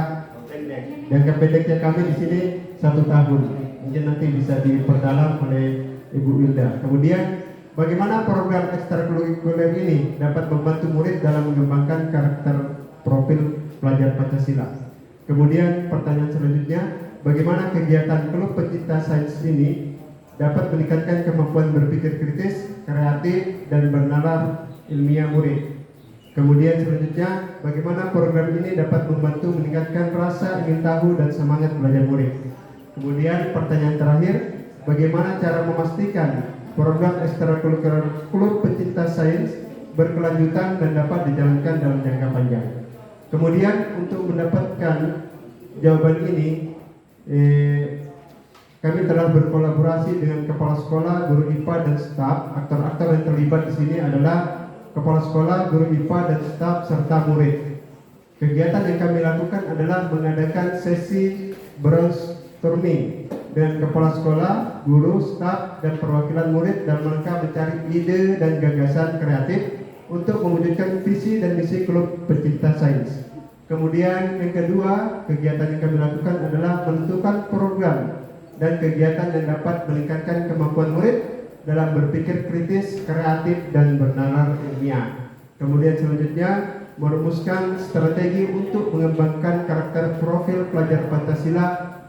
[SPEAKER 9] pendek. Jangka pendeknya kami di sini 1 tahun. Mungkin nanti bisa diperdalam oleh Ibu Wilda. Kemudian bagaimana program ekstrakurikuler ini dapat membantu murid dalam mengembangkan karakter profil pelajar Pancasila. Kemudian pertanyaan selanjutnya, bagaimana kegiatan klub pencinta sains ini dapat meningkatkan kemampuan berpikir kritis, kreatif, dan bernalar ilmiah murid. Kemudian selanjutnya, bagaimana program ini dapat membantu meningkatkan rasa ingin tahu dan semangat belajar murid. Kemudian pertanyaan terakhir, bagaimana cara memastikan program ekstrakurikuler klub pencinta sains berkelanjutan dan dapat dijalankan dalam jangka panjang. Kemudian untuk mendapatkan jawaban ini, kami telah berkolaborasi dengan kepala sekolah, guru IPA dan staf. Aktor-aktor yang terlibat di sini adalah kepala sekolah, guru IPA dan staf serta murid. Kegiatan yang kami lakukan adalah mengadakan sesi brainstorming dengan kepala sekolah, guru, staf, dan perwakilan murid dalam rangka mencari ide dan gagasan kreatif untuk mewujudkan visi dan misi klub pencinta sains. Kemudian yang kedua, kegiatan yang kami lakukan adalah menentukan program dan kegiatan yang dapat meningkatkan kemampuan murid dalam berpikir kritis, kreatif, dan bernalar ilmiah. Kemudian selanjutnya, merumuskan strategi untuk mengembangkan karakter profil pelajar Pancasila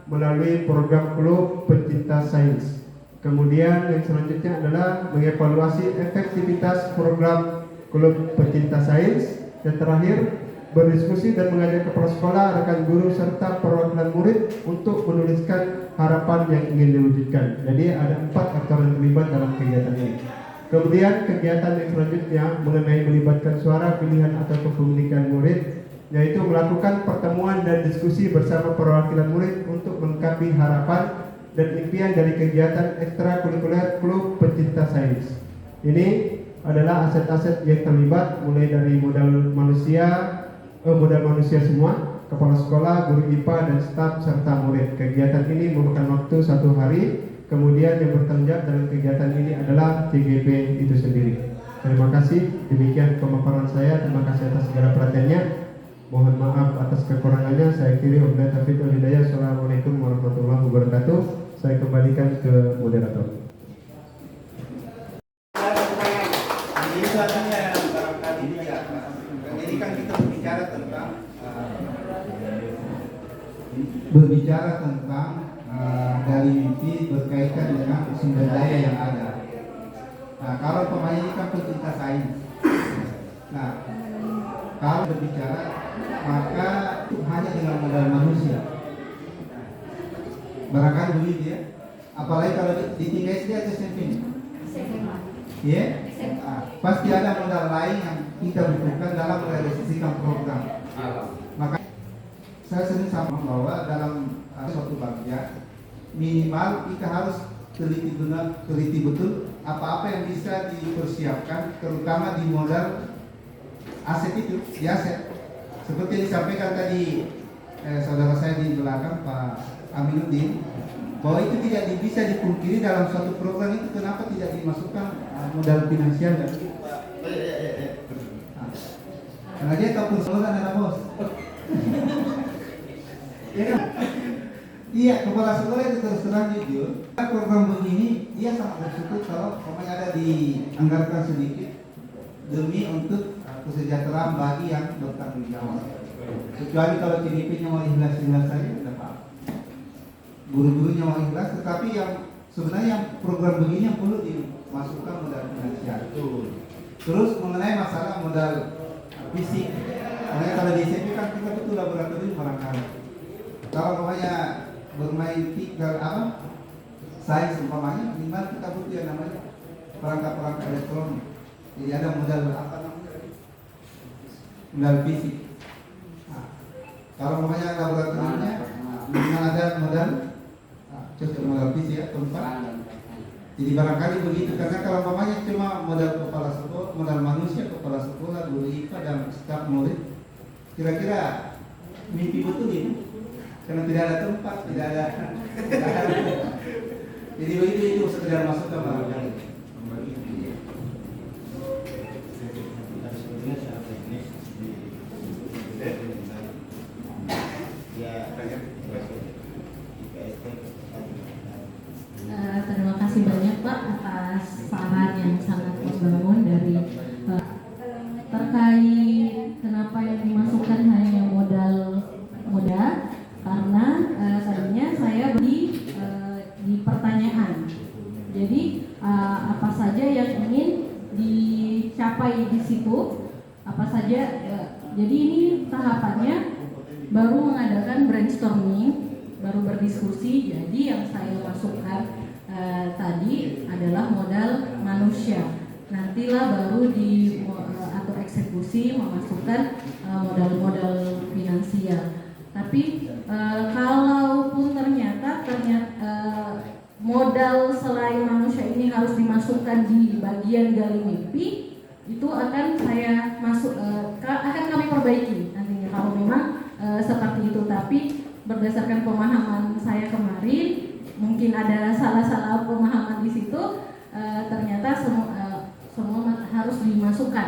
[SPEAKER 9] melalui program klub pencinta sains. Kemudian yang selanjutnya adalah mengevaluasi efektivitas program klub pencinta sains. Yang terakhir, berdiskusi dan mengajak kepala sekolah, rekan guru, serta perwakilan murid untuk menuliskan harapan yang ingin diwujudkan. Jadi ada 4 aktor yang terlibat dalam kegiatan ini. Kemudian kegiatan yang selanjutnya mengenai melibatkan suara, pilihan atau kepemilikan murid, yaitu melakukan pertemuan dan diskusi bersama perwakilan murid untuk melengkapi harapan dan impian dari kegiatan ekstrakurikuler klub pencinta sains. Ini adalah aset-aset yang terlibat, mulai dari modal manusia semua, kepala sekolah, guru IPA dan staf serta murid. Kegiatan ini memakan waktu 1 hari. Kemudian yang bertanggung jawab dalam kegiatan ini adalah CGP itu sendiri. Terima kasih. Demikian pemaparan saya. Terima kasih atas segala perhatiannya. Mohon maaf atas kekurangannya. Saya akhiri. Wabillahi taufiq wal hidayah. Assalamualaikum warahmatullahi wabarakatuh. Saya kembalikan ke moderator.
[SPEAKER 2] Berbicara tentang dari mimpi berkaitan dengan sumber daya yang ada. Nah, kalau pemain ini kan pencinta sains. Nah, kalau berbicara maka hanya dengan modal manusia. Barangkali begitu ya. Apalagi kalau di tingkat SD atau SMP. Ya, pasti ada modal lain yang kita butuhkan dalam merealisasikan program. Maka saya sering sama bahwa dalam suatu bagian minimal kita harus teliti betul apa-apa yang bisa dipersiapkan, terutama di modal aset itu, di aset. Seperti yang disampaikan tadi saudara saya di belakang Pak Aminuddin, bahwa itu tidak bisa dipungkiri dalam suatu program itu kenapa tidak dimasukkan modal finansial dan karena dia tahu persoalan ada bos. Ya kan? Iya, kepala sekolah itu terus terang jujur. Program begini dia sangat bersyukur kalau ada dianggarkan sedikit demi untuk kesejahteraan bagi yang bertanggung jawab. Kecuali kalau CDP-nya mau ikhlas-ikhlas saja tidak apa-apa. Guru-gurunya mau ikhlas, tetapi yang sebenarnya program begini yang perlu dimasukkan modal finansial. Terus mengenai masalah modal fisik, makanya kalau di SMP kan kita betul laboratorium barangkali. Kalau bermain sains umpamanya, minimal kita butuh yang namanya perangkat-perangkat elektronik. Jadi ada modal modal fisik. Nah, kalau laboratoriumnya minimal ada modal modal fisik ya, tempat. Jadi barangkali begitu, karena kalau cuma modal kepala sekolah, modal manusia, kepala sekolah, guru IPA dan staf murid, kira-kira mimpi betul ini. Karena tidak ada tempat, tidak ada. Jadi begitu itu sekedar masuk ke barangkali.
[SPEAKER 5] capai di situ apa saja. Jadi ini tahapannya baru mengadakan brainstorming, baru berdiskusi. Jadi yang saya masukkan tadi adalah modal manusia. Nantilah baru di atau eksekusi memasukkan modal-modal finansial. Tapi kalaupun ternyata modal selain manusia ini harus dimasukkan di bagian gali mimpi, itu akan saya akan kami perbaiki nantinya kalau memang seperti itu. Tapi berdasarkan pemahaman saya kemarin, mungkin ada salah-salah pemahaman di situ. Ternyata semua harus dimasukkan.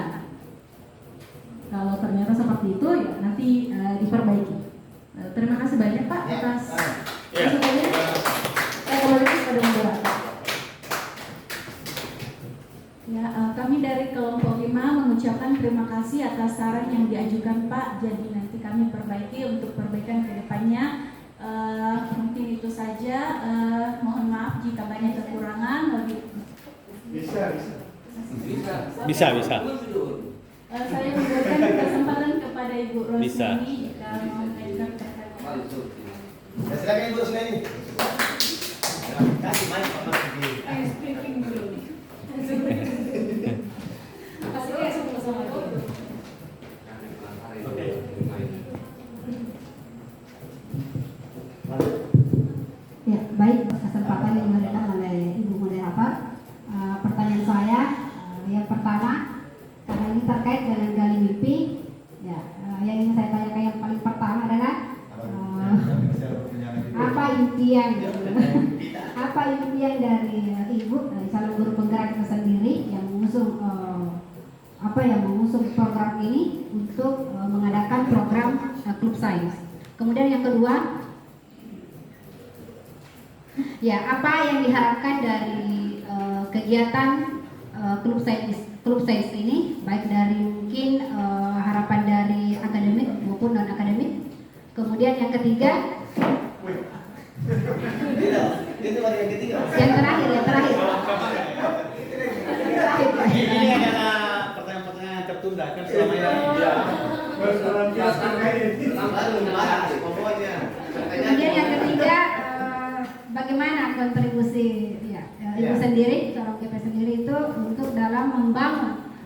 [SPEAKER 5] Kalau ternyata seperti itu, ya nanti diperbaiki. Terima kasih banyak Pak atas masukannya. Saya kembali kepada moderator. Ya, kami dari kelompok 5 mengucapkan terima kasih atas saran yang diajukan Pak. Jadi nanti kami perbaiki untuk perbaikan ke depannya. Mungkin itu saja. Mohon maaf jika banyak kekurangan.
[SPEAKER 6] Bisa.
[SPEAKER 5] Saya memberikan kesempatan kepada Ibu Rosmini
[SPEAKER 6] Bisa.
[SPEAKER 5] jika mau mengajukan pertanyaan.
[SPEAKER 3] Ya, silakan Ibu Rosmini. Kasih mic Pak Mas.
[SPEAKER 5] Briefing dulu. Kasih ya sama-sama.
[SPEAKER 10] Ya, baik, kesempatan yang diberikan oleh Ibu Moderator. Pertanyaan saya yang pertama, karena ini terkait dengan gali mimpi, ya, yang ingin saya tanyakan yang paling pertama adalah apa impian dari Ibu calon guru penggerak itu sendiri yang mengusung mengusung program ini untuk mengadakan program klub sains. Kemudian yang kedua, ya, apa yang diharapkan dari kegiatan klub sains ini, baik dari mungkin harapan dari akademik maupun non akademik. Kemudian yang ketiga,
[SPEAKER 3] Itu baru yang ketiga.
[SPEAKER 10] yang terakhir.
[SPEAKER 3] Ini adalah pertanyaan-pertanyaan yang tertunda kan selama ini. Baru membahas pokoknya.
[SPEAKER 10] Kemudian yang ketiga, bagaimana kontribusi Ibu sendiri, seorang KP sendiri itu untuk dalam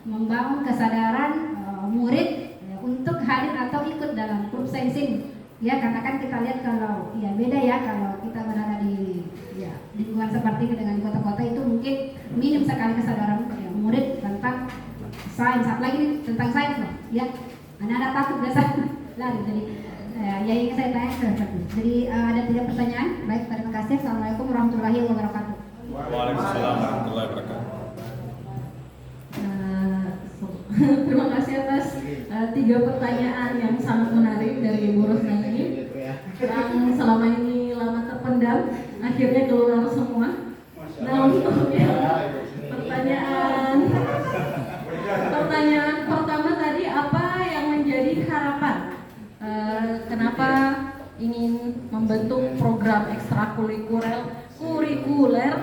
[SPEAKER 10] membangun kesadaran murid untuk hadir atau ikut dalam klub sains ini. Ya, karena kan kita lihat kalau ya beda ya kalau kita berada di lingkungan seperti ini dengan kota-kota itu mungkin minim sekali kesadaran murid tentang sains, apalagi tentang sains loh. Ya, anak-anak takut biasa lari. Jadi yang ingin saya tanya seperti itu. Jadi ada 3 pertanyaan. Baik, terima kasih. Assalamualaikum warahmatullahi wabarakatuh.
[SPEAKER 6] Waalaikumsalam warahmatullahi wabarakatuh.
[SPEAKER 5] Terima kasih atas 3 pertanyaan yang sangat menarik dari Ibu Rosmini yang selama ini lama terpendam, akhirnya keluar semua. Nah, untuk pertanyaan pertama tadi, apa yang menjadi harapan? Kenapa ingin membentuk program ekstrakurikuler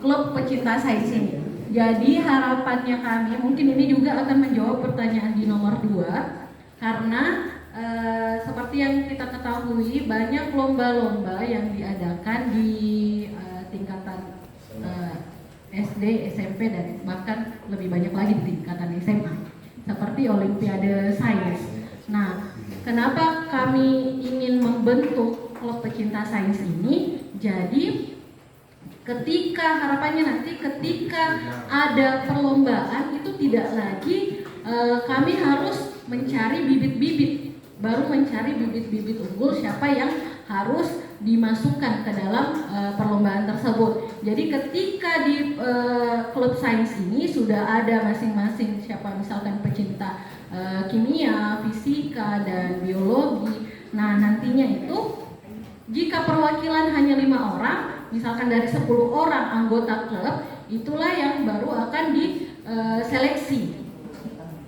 [SPEAKER 5] klub pecinta sains ini? Jadi harapannya kami, mungkin ini juga akan menjawab pertanyaan di nomor 2, karena seperti yang kita ketahui banyak lomba-lomba yang diadakan di tingkatan SD, SMP, dan bahkan lebih banyak lagi di tingkatan SMA, seperti Olimpiade Sains. Nah, kenapa kami ingin membentuk klub pecinta sains ini? Jadi harapannya nanti ketika ada perlombaan itu tidak lagi kami harus mencari bibit-bibit, baru mencari bibit-bibit unggul siapa yang harus dimasukkan ke dalam perlombaan tersebut. Jadi ketika di klub sains ini sudah ada masing-masing siapa, misalkan pecinta kimia, fisika, dan biologi. Nah, nantinya itu jika perwakilan hanya 5 orang, misalkan dari 10 orang anggota klub, itulah yang baru akan diseleksi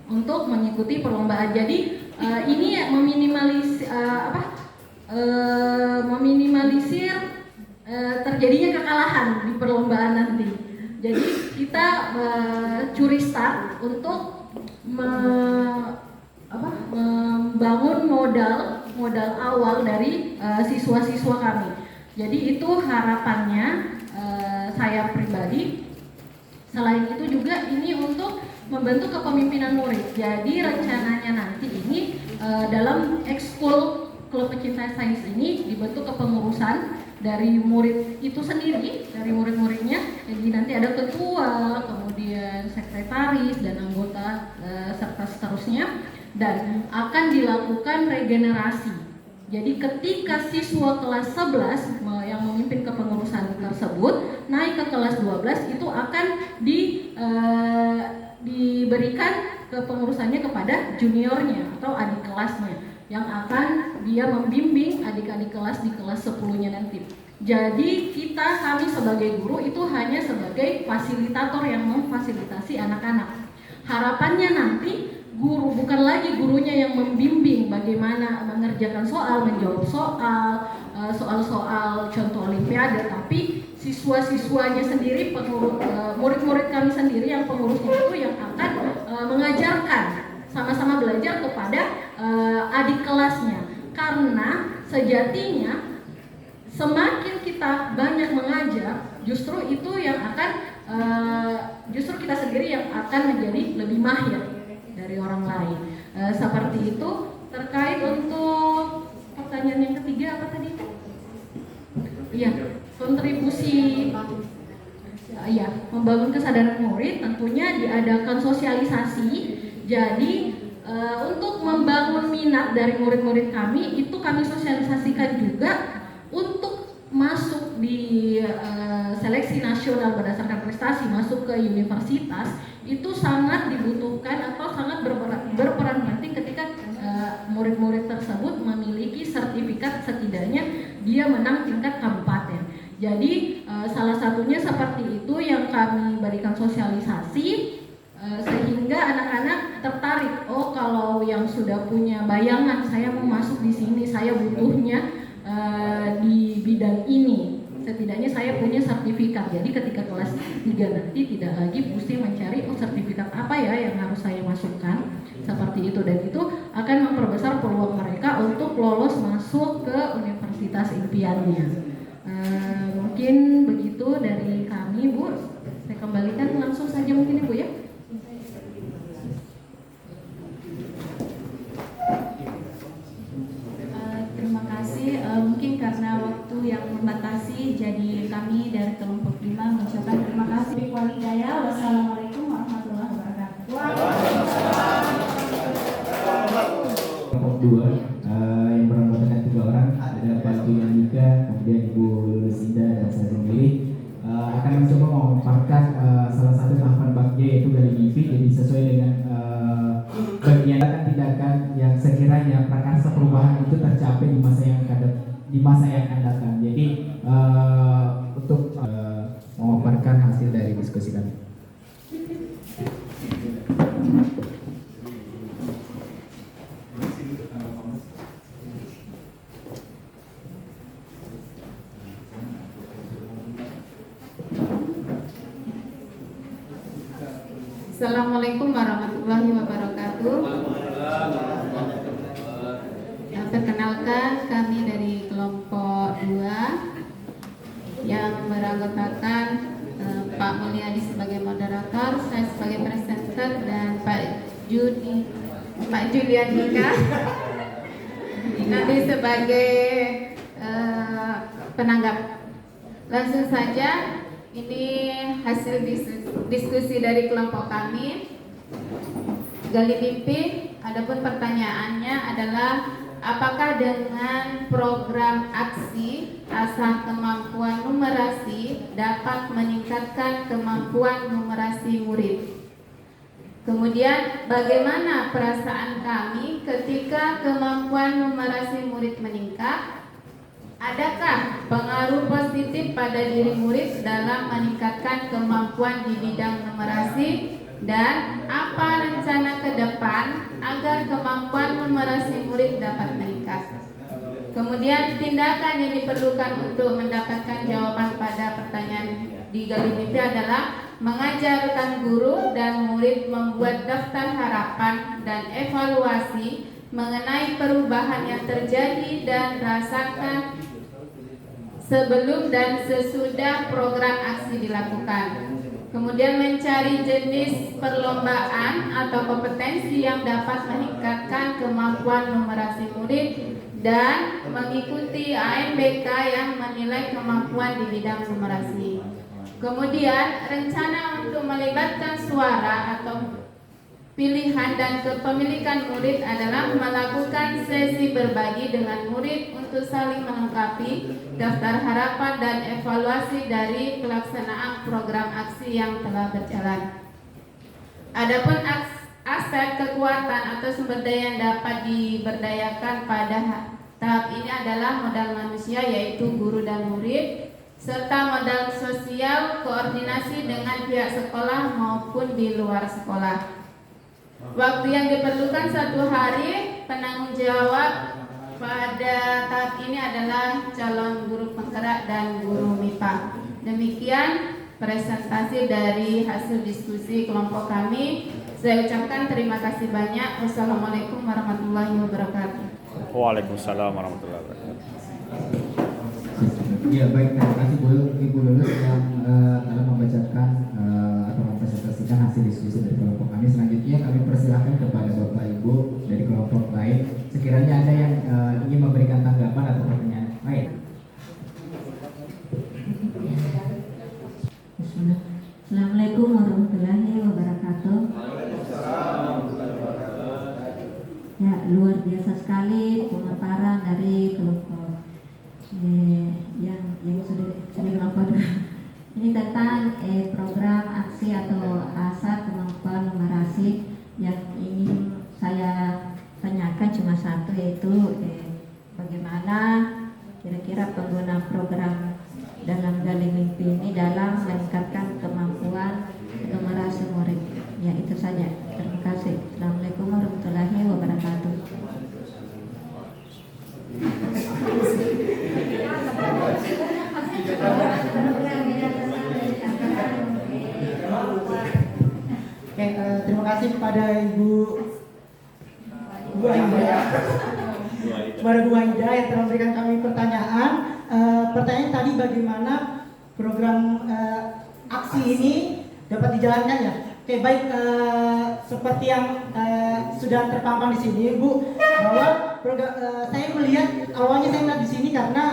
[SPEAKER 5] untuk mengikuti perlombaan. Jadi ini meminimalisir terjadinya kekalahan di perlombaan nanti.
[SPEAKER 11] Jadi kita curi start untuk membangun modal awal dari siswa-siswa kami. Jadi itu harapannya saya pribadi. Selain itu juga ini untuk membentuk kepemimpinan murid. Jadi rencananya nanti ini dalam ekskul klub pecinta sains ini dibentuk kepengurusan dari murid itu sendiri, dari murid-muridnya. Jadi nanti ada ketua, kemudian sekretaris dan anggota serta seterusnya, dan akan dilakukan regenerasi. Jadi ketika siswa kelas 11 yang memimpin kepengurusan tersebut naik ke kelas 12 itu akan diberikan kepengurusannya kepada juniornya atau adik kelasnya yang akan dia membimbing adik-adik kelas di kelas 10-nya nanti. Jadi kami sebagai guru itu hanya sebagai fasilitator yang memfasilitasi anak-anak. Harapannya nanti guru bukan lagi gurunya yang membimbing bagaimana mengerjakan soal, menjawab soal-soal contoh olimpiade, tapi siswa-siswanya sendiri, murid-murid kami sendiri yang pengurusnya itu yang akan mengajarkan, sama-sama belajar kepada adik kelasnya. Karena sejatinya semakin kita banyak mengajar, justru itu yang akan justru kita sendiri yang akan menjadi lebih mahir dari orang lain. Seperti itu. Terkait untuk pertanyaan yang ketiga apa tadi? Iya, kontribusi membangun kesadaran murid, tentunya diadakan sosialisasi. Jadi untuk membangun minat dari murid-murid kami itu kami sosialisasikan juga untuk masuk di seleksi nasional berdasarkan prestasi masuk ke universitas. Itu sangat dibutuhkan atau sangat berperan penting ketika murid-murid tersebut memiliki sertifikat, setidaknya dia menang tingkat kabupaten. Jadi salah satunya seperti itu yang kami berikan sosialisasi sehingga anak-anak tertarik. Oh, kalau yang sudah punya bayangan saya mau masuk di sini, saya butuhnya di bidang ini, setidaknya saya punya sertifikat. Jadi ketika kelas 3 nanti tidak lagi mesti mencari sertifikat apa ya yang harus saya masukkan, seperti itu. Dan itu akan memperbesar peluang mereka untuk lolos masuk ke universitas impiannya. Mungkin begitu dari kami, Bu. Saya kembalikan langsung saja mungkin Ibu ya.
[SPEAKER 5] Terima kasih. Mungkin karena waktu yang membatasi, jadi kami dari kelompok 5 mengucapkan terima kasih. Walhidayah. Wassalamualaikum warahmatullahi wabarakatuh.
[SPEAKER 4] Kelompok 2 yang beranggotakan 3 orang, ada Pak Julianika, kemudian Ibu Lucinda dan saya sendiri akan mencoba memaparkan salah satu tahapan bagja yaitu gali mimpi. Jadi sesuai dengan bagian tindakan yang sekiranya prakarsa perubahan itu tercapai di masa yang akan datang. Jadi untuk memaparkan hasil dari diskusi kami.
[SPEAKER 10] Assalamualaikum warahmatullahi wabarakatuh. Perkenalkan, kami dari kelompok 2 yang beranggotakan Pak Mulyadi sebagai moderator, saya sebagai presenter, dan Pak Julianika nanti sebagai penanggap. Langsung saja, ini hasil diskusi dari kelompok kami, gali mimpi. Adapun pertanyaannya adalah, apakah dengan program aksi asah kemampuan numerasi dapat meningkatkan kemampuan numerasi murid? Kemudian, bagaimana perasaan kami ketika kemampuan numerasi murid meningkat? Adakah pengaruh positif pada diri murid dalam meningkatkan kemampuan di bidang numerasi? Dan apa rencana ke depan agar kemampuan numerasi murid dapat meningkat? Kemudian tindakan yang diperlukan untuk mendapatkan jawaban pada pertanyaan
[SPEAKER 12] di Gali Mimpi adalah mengajarkan guru dan murid membuat daftar harapan dan evaluasi mengenai perubahan yang terjadi dan rasakan sebelum dan sesudah program aksi dilakukan. Kemudian mencari jenis perlombaan atau kompetensi yang dapat meningkatkan kemampuan numerasi murid dan mengikuti ANBK yang menilai kemampuan di bidang numerasi. Kemudian rencana untuk melibatkan suara atau pilihan dan kepemilikan murid adalah melakukan sesi berbagi dengan murid untuk saling melengkapi daftar harapan dan evaluasi dari pelaksanaan program aksi yang telah berjalan. Adapun aspek kekuatan atau sumber daya yang dapat diberdayakan pada tahap ini adalah modal manusia, yaitu guru dan murid, serta modal sosial, koordinasi dengan pihak sekolah maupun di luar sekolah. Waktu yang diperlukan 1 hari. Penanggung jawab pada tahap ini adalah calon guru penggerak dan guru MIPA. Demikian presentasi dari hasil diskusi kelompok kami. Saya ucapkan terima kasih banyak. Wassalamualaikum warahmatullahi wabarakatuh.
[SPEAKER 6] Waalaikumsalam warahmatullahi wabarakatuh.
[SPEAKER 4] Ya baik, terima kasih Ibu Lulus yang telah membacakan atau mempresentasikan hasil diskusi dari kelompok kami. Selanjutnya kami persilahkan kepada Bapak Ibu dari kelompok lain. Sekiranya ada yang ingin memberikan tanggapan atau pertanyaan lain.
[SPEAKER 13] Assalamualaikum warahmatullahi wabarakatuh. Ya, luar biasa sekali pemaparan dari kelompok yang sudah dilakukan. Ini tentang program aksi atau ASA kemampuan numerasi. Yang ingin saya tanyakan cuma satu, yaitu bagaimana kira-kira pengguna program dalam Gali Mimpi ini dalam meningkatkan kemampuan numerasi murid. Ya, itu saja. Terima kasih. Assalamualaikum warahmatullahi wabarakatuh.
[SPEAKER 14] Oke, terima kasih kepada Ibu Aida, kepada Bu Aida yang telah memberikan kami pertanyaan. Pertanyaan tadi bagaimana program aksi ini dapat dijalankan ya? Oke, baik, seperti yang sudah terpampang di sini, Bu, bahwa program, saya melihat awalnya saya melihat di sini karena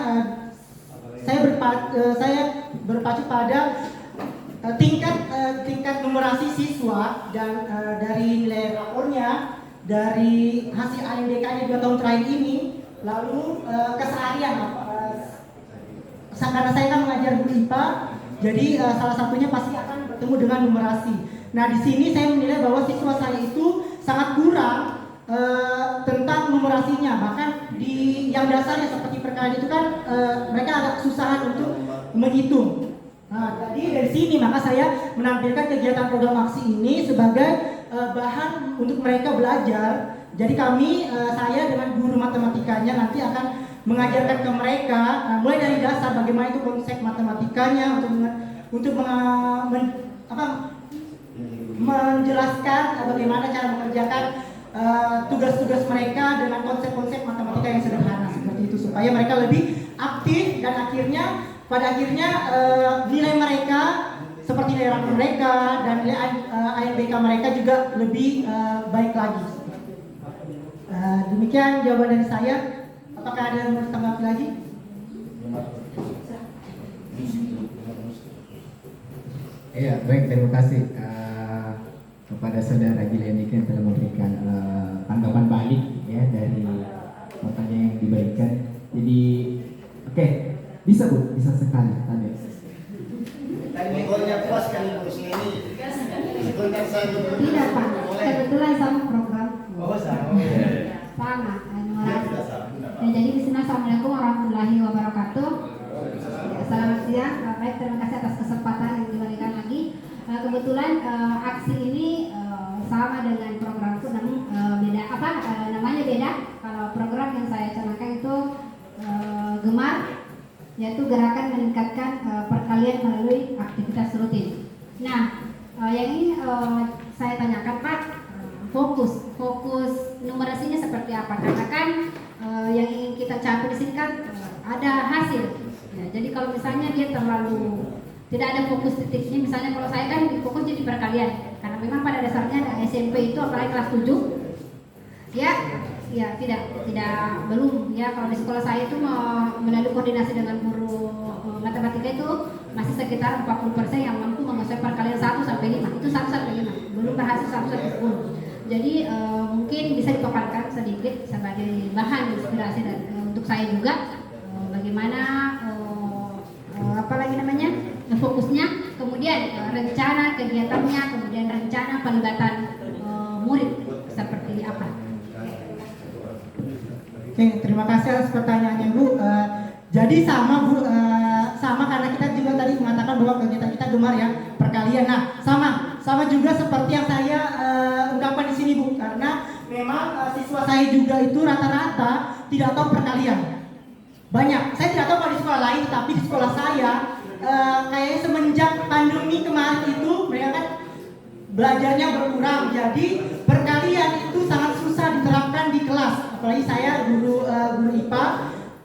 [SPEAKER 14] saya berpacu pada tingkat numerasi siswa dan dari nilai rapornya, dari hasil ANBK-nya 2 tahun terakhir ini, lalu keseharian karena saya kan mengajar guru IPA, jadi salah satunya pasti akan bertemu dengan numerasi. Nah, di sini saya menilai bahwa siswa saya itu sangat kurang tentang numerasinya, bahkan di yang dasarnya seperti perkalian itu kan mereka agak kesusahan untuk menghitung. Nah, jadi dari sini maka saya menampilkan kegiatan program aksi ini sebagai bahan untuk mereka belajar. Jadi saya dengan guru matematikanya nanti akan mengajarkan ke mereka mulai dari dasar bagaimana itu konsep matematikanya untuk menjelaskan bagaimana cara mengerjakan tugas-tugas mereka dengan konsep-konsep matematika yang sederhana seperti itu, supaya mereka lebih aktif dan pada akhirnya nilai mereka seperti nilai rapor mereka dan nilai ANBK mereka juga lebih baik lagi. Demikian jawaban dari saya. Apakah ada yang mau ditanggapi lagi?
[SPEAKER 4] Iya, baik, terima kasih kepada saudara Gilianika yang telah memberikan tanggapan balik ya dari pertanyaan yang diberikan. Jadi, oke, bisa Bu, bisa sekali tadi.
[SPEAKER 3] Tadi mikolnya puas kan kursi ini. Sebentar saya dulu.
[SPEAKER 10] Tidak Pak, kebetulan sama program.
[SPEAKER 3] Oh sama.
[SPEAKER 10] Sama. Ya, jadi di sini assalamualaikum warahmatullahi wabarakatuh. Selamat siang. Baik, terima kasih atas kesempatan yang diberikan lagi. Kebetulan aksi ini sama dengan programku, namun beda namanya beda. Kalau program yang saya canangkan itu Gemar, yaitu gerakan meningkatkan perkalian melalui aktivitas rutin. Nah, yang ini saya tanyakan Pak, fokus numerasinya seperti apa? Karena kan yang ingin kita capai di sini kan ada hasil. Ya, jadi kalau misalnya dia terlalu tidak ada fokus titiknya, misalnya kalau saya kan fokus jadi perkalian, karena memang pada dasarnya SMP itu apalagi kelas 7 ya tidak belum ya. Kalau di sekolah saya itu melalui koordinasi dengan guru matematika itu masih sekitar 40% yang mampu menguasai perkalian 1 sampai 5. Itu 1 sampai 5, belum berhasil 1 sampai 10. Jadi mungkin bisa dipaparkan sedikit sebagai bahan inspirasi dan untuk saya juga bagaimana fokusnya, kemudian rencana kegiatannya, kemudian rencana pelibatan murid seperti apa.
[SPEAKER 14] Oke, terima kasih atas pertanyaannya Bu. Jadi sama Bu, sama karena kita juga tadi mengatakan bahwa kegiatan kita gemar ya perkalian. Nah, sama juga seperti yang saya ungkapkan di sini Bu, karena memang siswa saya juga itu rata-rata tidak tahu perkalian. Banyak, saya tidak tahu kalau di sekolah lain, tapi di sekolah saya kayaknya semenjak pandemi kemarin itu mereka kan belajarnya berkurang, jadi perkalian itu sangat susah diterapkan di kelas. Apalagi saya guru IPA,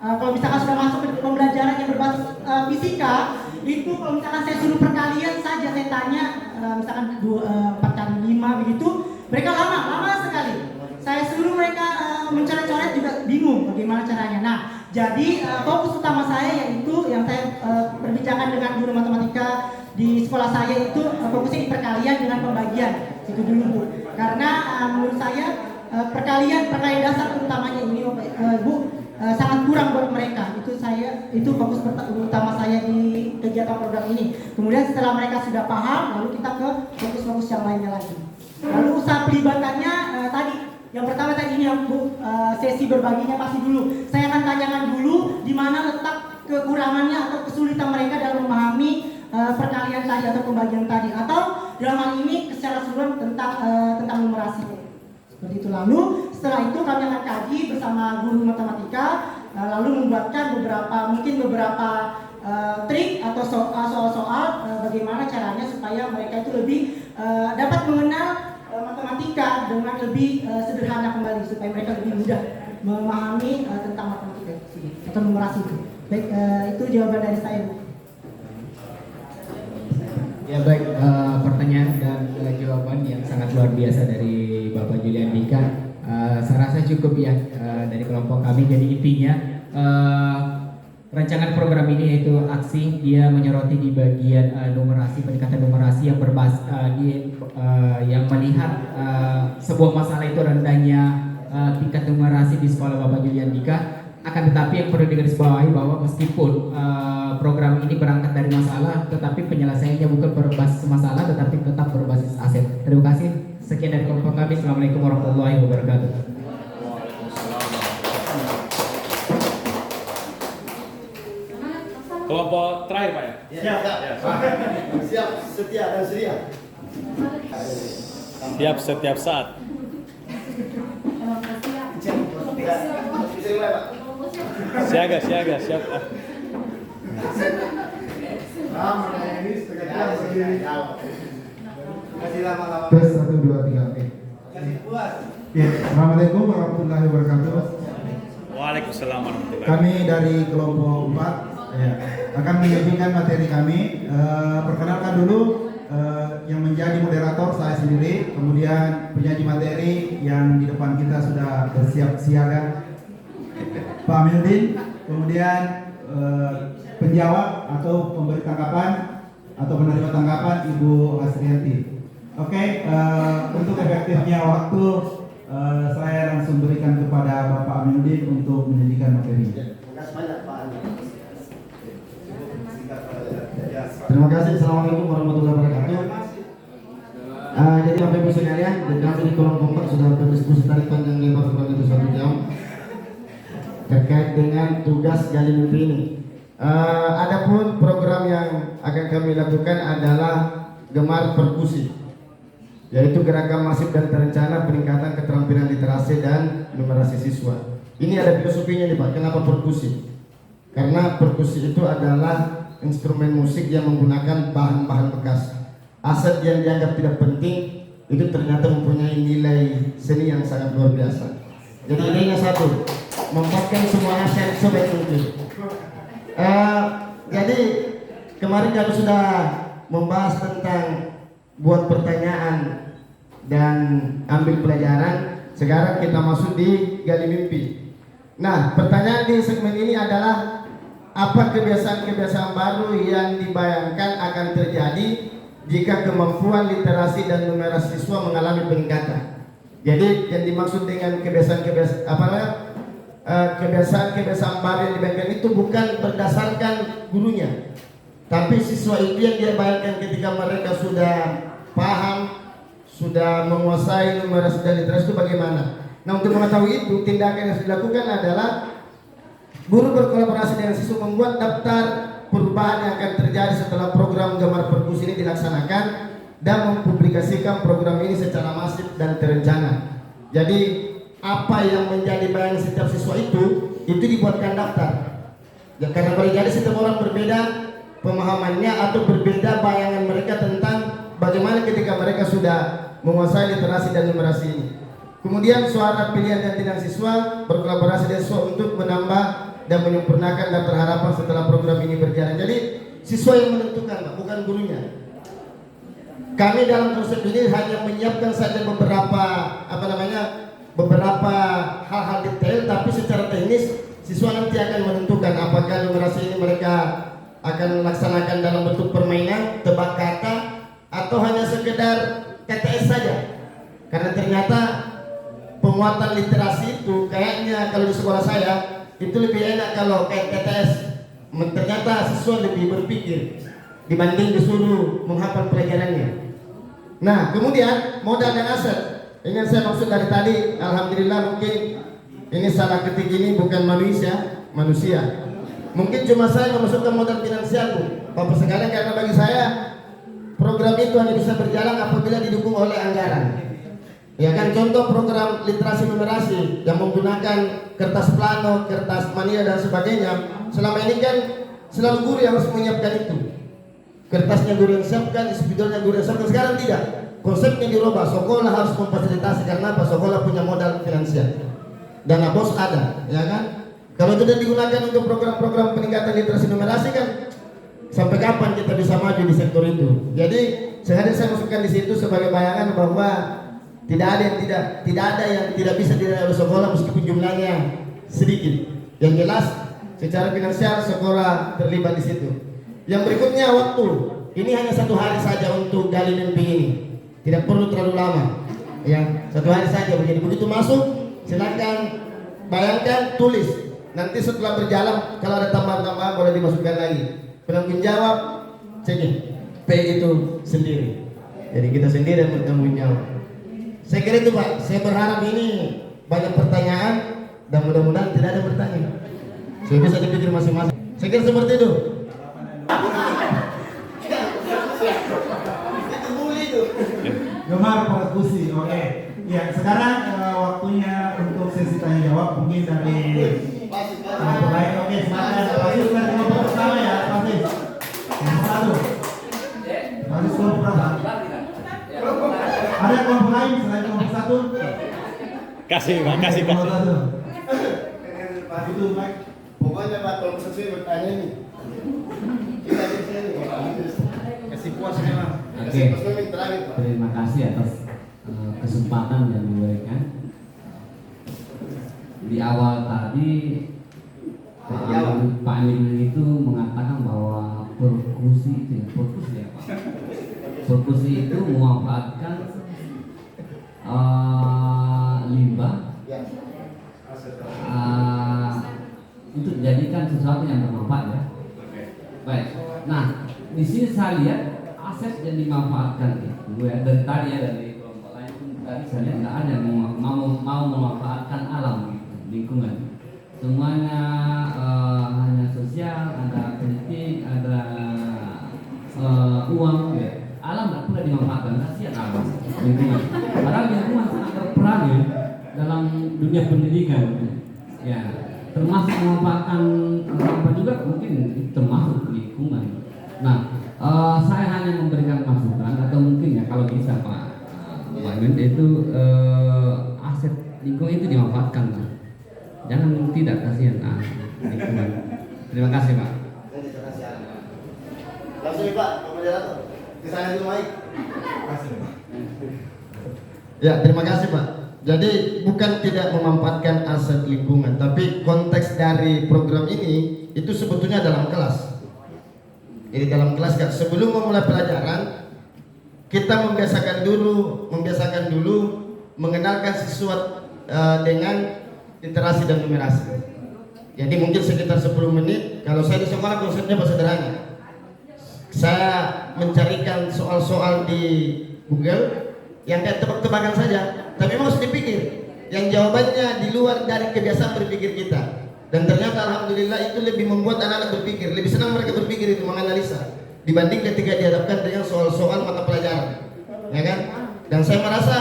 [SPEAKER 14] kalau misalkan sudah masuk ke pembelajaran yang berbasis fisika, itu kalau misalkan saya suruh perkalian saja, saya tanya misalkan 4 kali 5 begitu, mereka lama sekali. Saya suruh mereka mencoret-coret juga bingung bagaimana caranya. Nah, jadi fokus utama saya yaitu yang saya perbincangan dengan guru matematika di sekolah saya itu fokusnya di perkalian dengan pembagian itu dulu Bu. Karena menurut saya perkalian dasar utamanya ini Bu sangat kurang buat mereka. Itu fokus utama saya di kegiatan program ini. Kemudian setelah mereka sudah paham, lalu kita ke fokus-fokus yang lainnya lagi. Lalu usaha pelibatannya tadi. Yang pertama tadi ini Bu, sesi berbaginya pasti dulu. Saya akan tanyakan dulu di mana letak kekurangannya atau kesulitan mereka dalam memahami perkalian tadi atau pembagian tadi, atau dalam hal ini secara keseluruhan tentang numerasi. Seperti itu. Lalu setelah itu kami akan kaji bersama guru matematika, lalu membuatkan beberapa trik atau soal-soal bagaimana caranya supaya mereka itu lebih dapat mengenal matematika dengan lebih sederhana kembali, supaya mereka lebih mudah memahami tentang matematika atau numerasi itu. Baik, itu jawaban dari saya.
[SPEAKER 4] Ya baik, pertanyaan dan jawaban yang sangat luar biasa dari Bapak Julian Dika. Saya rasa cukup ya dari kelompok kami. Jadi intinya rancangan program ini yaitu aksi, dia menyoroti di bagian numerasi, peningkatan numerasi yang yang melihat sebuah masalah itu rendahnya tingkat numerasi di sekolah Bapak Julian Dika. Akan tetapi yang perlu digarisbawahi bahwa meskipun program ini berangkat dari masalah, tetapi penyelesaiannya bukan berbasis masalah, tetapi tetap berbasis aset. Terima kasih. Sekian dari kelompok kami. Assalamualaikum warahmatullahi wabarakatuh.
[SPEAKER 6] Kelompok terakhir Pak ya?
[SPEAKER 3] Siap, setia dan sedia.
[SPEAKER 6] Siap setiap saat. Siaga, siap.
[SPEAKER 8] Tes 1, 2, 3, oke. Ya, Assalamualaikum warahmatullahi wabarakatuh.
[SPEAKER 6] Waalaikumsalam warahmatullahi wabarakatuh.
[SPEAKER 8] Kami dari kelompok 4 ya, akan menyampaikan materi kami. Perkenalkan dulu yang menjadi moderator saya sendiri, kemudian penyaji materi yang di depan kita sudah bersiap siaga Pak Amildin, kemudian penjawab atau pemberi tanggapan atau penerima tanggapan Ibu Asrianti. Oke, untuk efektifnya waktu saya langsung berikan kepada Bapak Amildin untuk menyajikan materi. Terima kasih. Assalamualaikum warahmatullahi wabarakatuh. Jadi Bapak Ibu sekalian, kami di kelompok 4 sudah berdiskusi tadi panjang lebar kurang lebih 1 jam terkait dengan tugas gali mimpi ini. Adapun program yang akan kami lakukan adalah gemar perkusi, yaitu gerakan masif dan terencana peningkatan keterampilan literasi dan numerasi siswa. Ini ada filosofinya nih Pak, kenapa perkusi? karena perkusi itu adalah instrumen musik yang menggunakan bahan-bahan bekas. Aset yang dianggap tidak penting itu ternyata mempunyai nilai seni yang sangat luar biasa. Jadi idenya satu, memanfaatkan semua aset sebaik mungkin. Jadi kemarin kami sudah membahas tentang buat pertanyaan dan ambil pelajaran. Sekarang kita masuk di gali mimpi. Nah, pertanyaan di segmen ini adalah apa kebiasaan-kebiasaan baru yang dibayangkan akan terjadi jika kemampuan literasi dan numerasi siswa mengalami peningkatan. Jadi yang dimaksud dengan kebiasaan baru yang dibayangkan itu bukan berdasarkan gurunya, tapi siswa itu yang dia bayangkan ketika mereka sudah paham, sudah menguasai numerasi dan literasi itu bagaimana. Nah, untuk mengetahui itu, tindakan yang dilakukan adalah guru berkolaborasi dengan siswa membuat daftar perubahan yang akan terjadi setelah program Gemar Perkusi ini dilaksanakan dan mempublikasikan program ini secara masif dan terencana. Jadi apa yang menjadi bayangan setiap siswa itu dibuatkan daftar. Ya, karena boleh jadi setiap orang berbeda pemahamannya atau berbeda bayangan mereka tentang bagaimana ketika mereka sudah menguasai literasi dan numerasi ini. Kemudian suara pilihan dan tindakan siswa berkolaborasi dengan siswa untuk menambah dan menyempurnakan daftar harapan setelah program ini berjalan. Jadi siswa yang menentukan, bukan gurunya. Kami dalam konsep ini hanya menyiapkan saja beberapa hal-hal detail, tapi secara teknis siswa nanti akan menentukan apakah numerasi ini mereka akan melaksanakan dalam bentuk permainan, tebak kata, atau hanya sekedar TTS saja. Karena ternyata penguatan literasi itu kayaknya kalau di sekolah saya itu lebih enak kalau kayak TTS. Ternyata siswa lebih berpikir dibanding disuruh menghafal pelajarannya. Nah, kemudian modal dan aset. Ini yang saya maksud dari tadi. Alhamdulillah, mungkin ini salah ketik ini bukan manusia. Mungkin cuma saya memasukkan modal finansial, Bu, Bapak sekalian, karena bagi saya program itu hanya bisa berjalan apabila didukung oleh anggaran. Ya kan, contoh program literasi numerasi yang menggunakan kertas plano, kertas manila dan sebagainya. Selama ini kan selalu guru yang harus menyiapkan itu. Kertasnya guru yang siapkan, spidolnya guru yang siapkan. Sekarang tidak. Konsepnya dirubah. Sekolah harus memfasilitasi karena apa? Sekolah punya modal finansial. Dana bos ada, ya kan? Kalau tidak digunakan untuk program-program peningkatan literasi numerasi kan sampai kapan kita bisa maju di sektor itu? Jadi sengaja saya masukkan di situ sebagai bayangan bahwa tidak ada yang tidak bisa diraih oleh sekolah meskipun jumlahnya sedikit. Yang jelas secara finansial sekolah terlibat di situ. Yang berikutnya waktu. Ini hanya 1 hari saja untuk gali mimpi ini. Tidak perlu terlalu lama. Ya, 1 hari saja. Jadi begitu masuk, silakan bayangkan, tulis. Nanti setelah berjalan kalau ada tambahan-tambahan boleh dimasukkan lagi. Penanggung jawab cekin P itu sendiri. Jadi kita sendiri yang bertanggung jawab. Saya kira itu, Pak. Saya berharap ini banyak pertanyaan dan mudah-mudahan tidak ada bertanya. Saya bisa dipikir masing-masing. Saya kira seperti itu.
[SPEAKER 15] Gemar Perkusi, oke. Ya, sekarang waktunya untuk sesi tanya jawab mungkin dari kelompok lain. Oke, silakan. Pasti sudah kelompok pertama ya, pasti. Yang satu. Pasti kelompok pertama. Ada kelompok lain selain kelompok satu?
[SPEAKER 6] Kasih, makasih.
[SPEAKER 15] Itu baik.
[SPEAKER 3] Pokoknya Pak, kalau sesuai bertanya ini. Kita di sini. Kasih puas memang.
[SPEAKER 7] Oke. Terima kasih atas kesempatan yang diberikan. Di awal tadi Pak Amin itu mengatakan bahwa perkusi itu memanfaatkan limbah untuk dijadikan sesuatu yang bermanfaat, ya. Baik. Nah, di sini saya lihat aset yang dimanfaatkan itu ya, dari tadi ya, dari kelompok lain pun tadi saya lihat nggak ada yang mau memanfaatkan alam gitu, lingkungan. Semuanya hanya sosial, ada politik, ada uang, ya. Alam nggak pernah dimanfaatkan, kasihan alam, lingkungan. Padahal lingkungan sangat berperan ya dalam dunia pendidikan, ya. termasuk memanfaatkan sampah juga mungkin termasuk lingkungan. Nah, saya hanya memberikan masukan atau mungkin ya kalau bisa Pak Wamen itu aset lingkungan itu dimanfaatkan, Pak. Jangan tidak kasihan lingkungan. Terima kasih Pak.
[SPEAKER 3] Langsung Pak, moderator. Ke sana dulu Mike.
[SPEAKER 8] Ya, terima kasih Pak. Jadi bukan tidak memanfaatkan aset lingkungan, tapi konteks dari program ini itu sebetulnya dalam kelas. Jadi dalam kelas kan sebelum memulai pelajaran kita membiasakan dulu mengenalkan siswa dengan literasi dan numerasi. Jadi mungkin sekitar 10 menit. Kalau saya di sekolah konsepnya sederhana. Saya mencarikan soal-soal di Google yang kayak tebak-tebakan saja, tapi memang harus dipikir yang jawabannya di luar dari kebiasaan berpikir kita. Dan ternyata alhamdulillah itu lebih membuat anak-anak berpikir, lebih senang mereka berpikir itu menganalisa dibanding ketika dihadapkan dengan soal-soal mata pelajaran, ya kan? Dan saya merasa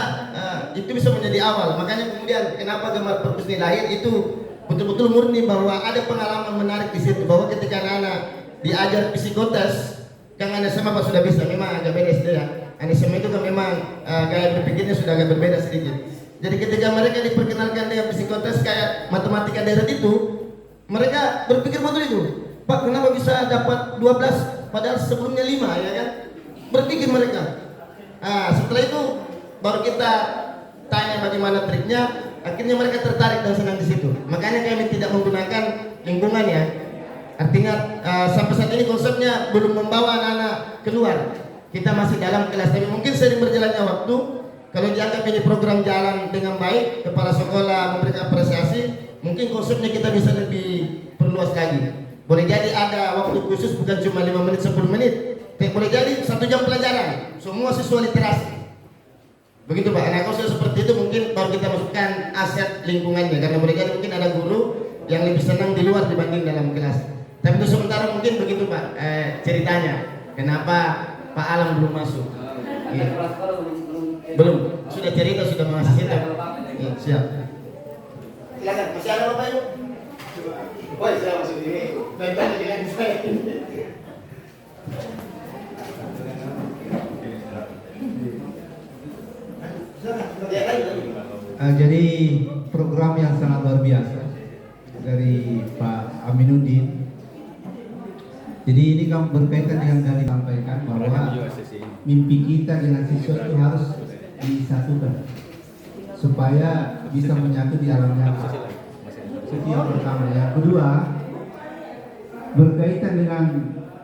[SPEAKER 8] itu bisa menjadi awal. Makanya kemudian kenapa Gemar Perpus ini lahir itu betul-betul murni bahwa ada pengalaman menarik di situ, bahwa ketika anak-anak diajar psikotes, kan anak SMA Pak sudah bisa, memang agak beda SD ya. Anak SMA itu kan memang gaya berpikirnya sudah agak berbeda sedikit. Jadi ketika mereka diperkenalkan dengan psikotes kayak matematika daerah itu, mereka berpikir betul itu. Pak, kenapa bisa dapat 12 padahal sebelumnya 5, ya kan? Berpikir mereka. Setelah itu baru kita tanya bagaimana triknya, akhirnya mereka tertarik dan senang di situ. Makanya kami tidak menggunakan lingkungan ya. Artinya sampai saat ini konsepnya belum membawa anak-anak keluar. Kita masih dalam kelas, tapi mungkin sering berjalannya waktu. Kalau dianggap ini program jalan dengan baik, kepala sekolah memberikan apresiasi, mungkin konsepnya kita bisa lebih perluas lagi. Boleh jadi ada waktu khusus bukan cuma 5 menit, 10 menit, tapi boleh jadi 1 jam pelajaran, semua siswa literasi. Begitu Pak, nah kalau seperti itu mungkin baru kita masukkan aset lingkungannya, karena boleh jadi mungkin ada guru yang lebih senang di luar dibanding dalam kelas. Tapi itu sementara mungkin begitu Pak ceritanya, kenapa Pak Alam belum masuk. Ya. Belum, sudah cerita, sudah masuk situ. Ya, siap.
[SPEAKER 3] Silakan, masih ada Bapak Ibu? Woi, saya masuk ini. Baik-baik dengan saya.
[SPEAKER 2] Jadi program yang sangat luar biasa dari Pak Aminuddin. Jadi ini kan berkaitan dengan tadi sampaikan bahwa mimpi kita dengan siswa itu harus disatukan supaya bisa menyatu di alam nyata. Itu yang pertama. Yang kedua, berkaitan dengan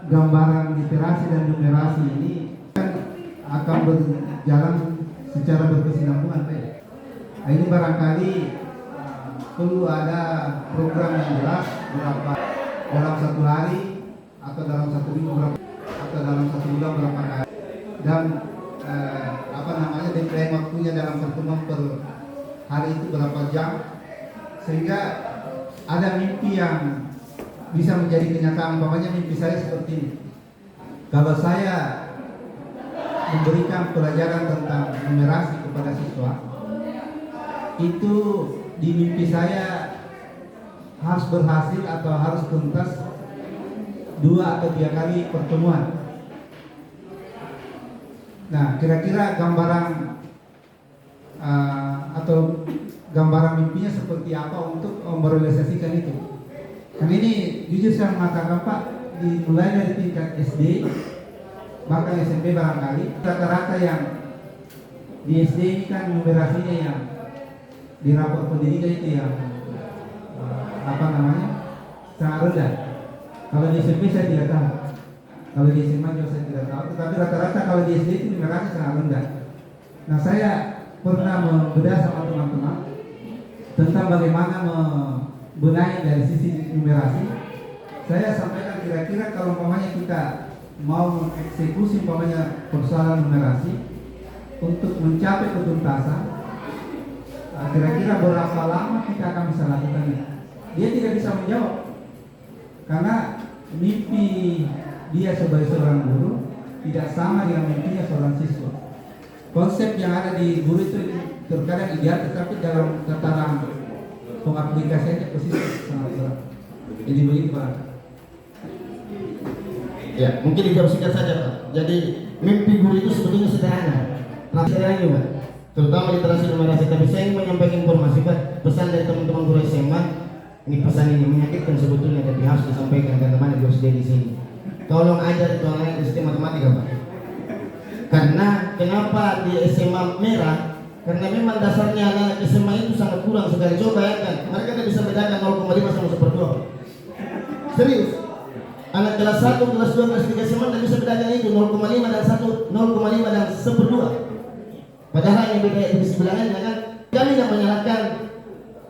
[SPEAKER 2] gambaran literasi dan numerasi ini kan akan berjalan secara berkesinambungan. Nah, ini barangkali perlu ada program yang jelas berapa dalam 1 hari atau dalam 1 minggu berapa, atau dalam 1 bulan berapa kali, dan deadline waktunya dalam pertemuan per hari itu berapa jam, sehingga ada mimpi yang bisa menjadi kenyataan. Umpamanya mimpi saya seperti ini, kalau saya memberikan pelajaran tentang numerasi kepada siswa, itu di mimpi saya harus berhasil atau harus tuntas 2 atau 3 kali pertemuan. Nah, kira-kira gambaran atau gambaran mimpinya seperti apa untuk merealisasikan itu. Dan ini jujur saya mengatakan Pak, dimulai dari tingkat SD, bahkan SMP barangkali, rata-rata yang di SD ini kan numerasinya yang di rapor pendidikan itu yang sangat rendah. Kalau di SMP saya tidak tahu, kalau di SMA juga saya tidak tahu, tetapi rata-rata kalau di SD itu numerasi sangat rendah. Nah, saya pernah membedah sama teman-teman tentang bagaimana membenahi dari sisi numerasi. Saya sampaikan kira-kira kalau umpamanya kita mau mengeksekusi umpamanya persoalan numerasi untuk mencapai ketuntasan, kira-kira berapa lama kita akan bisa lakukannya. Dia tidak bisa menjawab karena mimpi dia sebagai seorang guru tidak sama dengan mimpinya seorang siswa. Konsep yang ada di guru itu terkadang ideal, tetapi dalam tataran
[SPEAKER 16] pengaplikasiannya pasti sangat berat. Jadi begitu Pak.
[SPEAKER 8] Ya, mungkin dijawab singkat saja Pak. Jadi mimpi guru itu sebetulnya sederhana. Sederhana juga, terutama literasi numerasi. Tapi saya ingin menyampaikan informasi Pak, pesan dari teman-teman guru SMA. Ini pesan ini menyakitkan sebetulnya, tapi harus disampaikan karena banyak guru SD di sini. Tolong ajar itu anak sistem matematika Pak. Karena kenapa di SMA merah? Karena memang dasarnya anak SMA itu sangat kurang sekali. Coba ya kan, mereka tidak bisa bedakan 0,5 sama 1/2. Serius. Anak kelas 1, kelas 2, kelas 3 SMA tidak bisa bedakan itu 0,5 dan 1/2. Padahal yang beda di sebelahnya kan. Kami tidak menyalahkan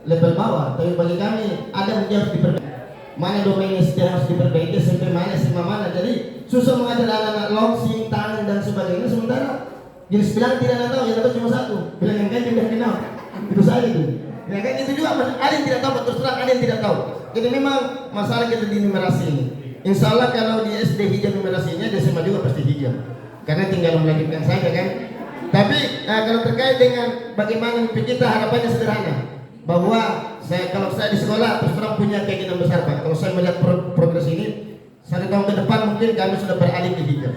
[SPEAKER 8] level bawah, tapi bagi kami ada yang harus diperbaiki. Mana domain SD harus diperbaiki, sampai mana SMA mana. Jadi susah mengajar anak-anak loxing, tangan dan sebagainya. Sementara jenis bilang tidak tahu, yang tahu cuma satu. Bilang yang ganti bilang kenal. Itu saja itu. Ya kan itu juga ada yang tidak tahu, terus terang ada yang tidak tahu. Jadi memang masalah kita di numerasi ini. Insya Allah kalau di SD hijau numerasinya, di SMA juga pasti hijau. Karena tinggal melanjutkan saja kan. Tapi kalau terkait dengan bagaimana mimpi kita, harapannya sederhana. Bahwa kalau saya di sekolah terus terang punya keinginan besar Pak. Kalau saya melihat progres ini, 1 tahun ke depan mungkin kami sudah beralih ke hijau.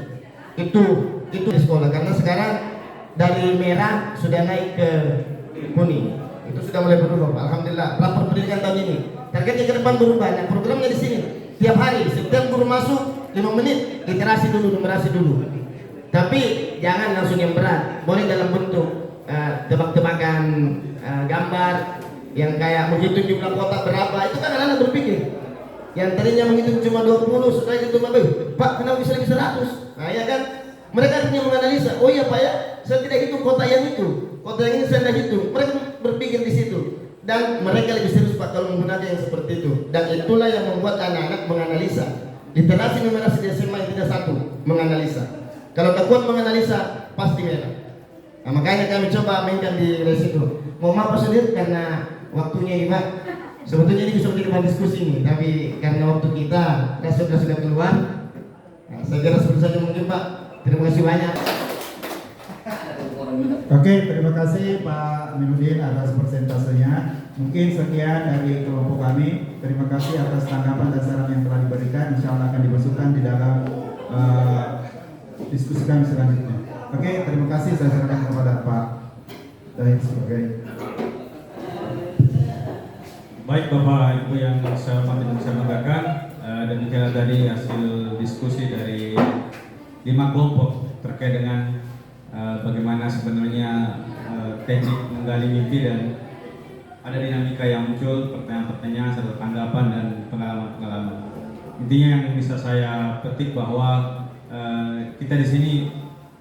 [SPEAKER 8] Itu di sekolah, karena sekarang dari merah sudah naik ke kuning. Itu sudah mulai berubah Pak. Alhamdulillah. Rapor pendidikan tahun ini targetnya ke depan berubah. Nah, programnya di sini tiap hari setiap guru masuk 5 menit literasi dulu, numerasi dulu. Tapi jangan langsung yang berat. Boleh dalam bentuk tebak-tebakan gambar yang kayak menghitung jumlah kotak berapa. Itu kan anak-anak berpikir. Yang tadinya menghitung cuma 20, setelah itu Pak kenapa bisa lebih 100? Nah ya kan, mereka punya menganalisa. Oh iya Pak ya, saya tidak hitung kota yang itu, kota yang ini saya tidak hitung. Mereka berpikir di situ, dan mereka lebih serius Pak kalau menggunakan yang seperti itu. Dan itulah yang membuat anak-anak menganalisa. Literasi numerasi di SMA yang tidak satu, menganalisa. Kalau tak kuat menganalisa, pasti merah. Nah, makanya kami coba mainkan di resiko. Mau maaf Pak Sudir karena waktunya ini Pak. Sebetulnya ini bisa menjadi bahan diskusi ini, tapi karena waktu kita sudah keluar. Nah, saya kira seperti saja mungkin Pak. Terima kasih banyak.
[SPEAKER 15] Oke, terima kasih Pak Minudin atas persentasenya. Mungkin sekian dari kelompok kami. Terima kasih atas tanggapan dan saran yang telah diberikan. Insya Allah akan dimasukkan di dalam diskusi kami selanjutnya. Oke, terima kasih. Saya serahkan kepada Pak Dahir sebagai.
[SPEAKER 1] Baik Bapak Ibu yang saya hormati dan saya banggakan, demikian tadi hasil diskusi dari 5 kelompok terkait dengan bagaimana sebenarnya teknik menggali mimpi, dan ada dinamika yang muncul, pertanyaan-pertanyaan serta tanggapan dan pengalaman-pengalaman. Intinya yang bisa saya petik bahwa kita di sini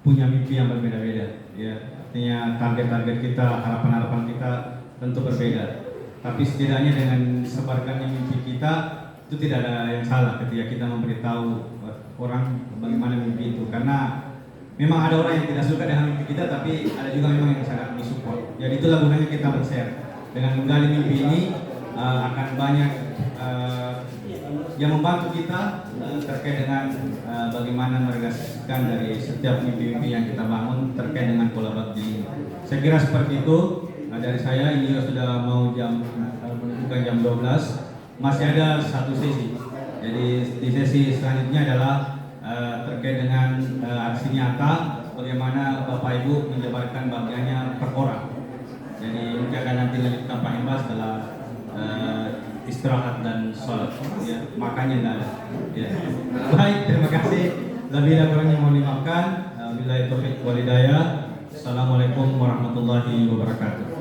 [SPEAKER 1] punya mimpi yang berbeda-beda, ya. Artinya target-target kita, harapan-harapan kita tentu berbeda. Tapi setidaknya dengan disebarkannya mimpi kita itu tidak ada yang salah ketika kita memberitahu orang bagaimana mimpi itu. Karena memang ada orang yang tidak suka dengan mimpi kita, tapi ada juga memang yang sangat mensupport. Jadi itulah gunanya kita men-share. Dengan menggali mimpi ini akan banyak yang membantu kita terkait dengan bagaimana merealisasikan dari setiap mimpi-mimpi yang kita bangun terkait dengan kolaborasi ini. Saya kira seperti itu. Dari saya ini sudah mau menunjukkan jam 12. Masih ada satu sesi. Jadi di sesi selanjutnya adalah terkait dengan aksi nyata bagaimana Bapak Ibu menjabarkan bagiannya per orang. Jadi mungkin akan nanti lanjutkan Pak Hemba setelah istirahat dan sholat. Ya, makanya tidak ada. Ya. Baik, terima kasih. Lebih dan kurangnya mohon dimaafkan. Billahi taufiq wal hidayah. Assalamualaikum warahmatullahi wabarakatuh.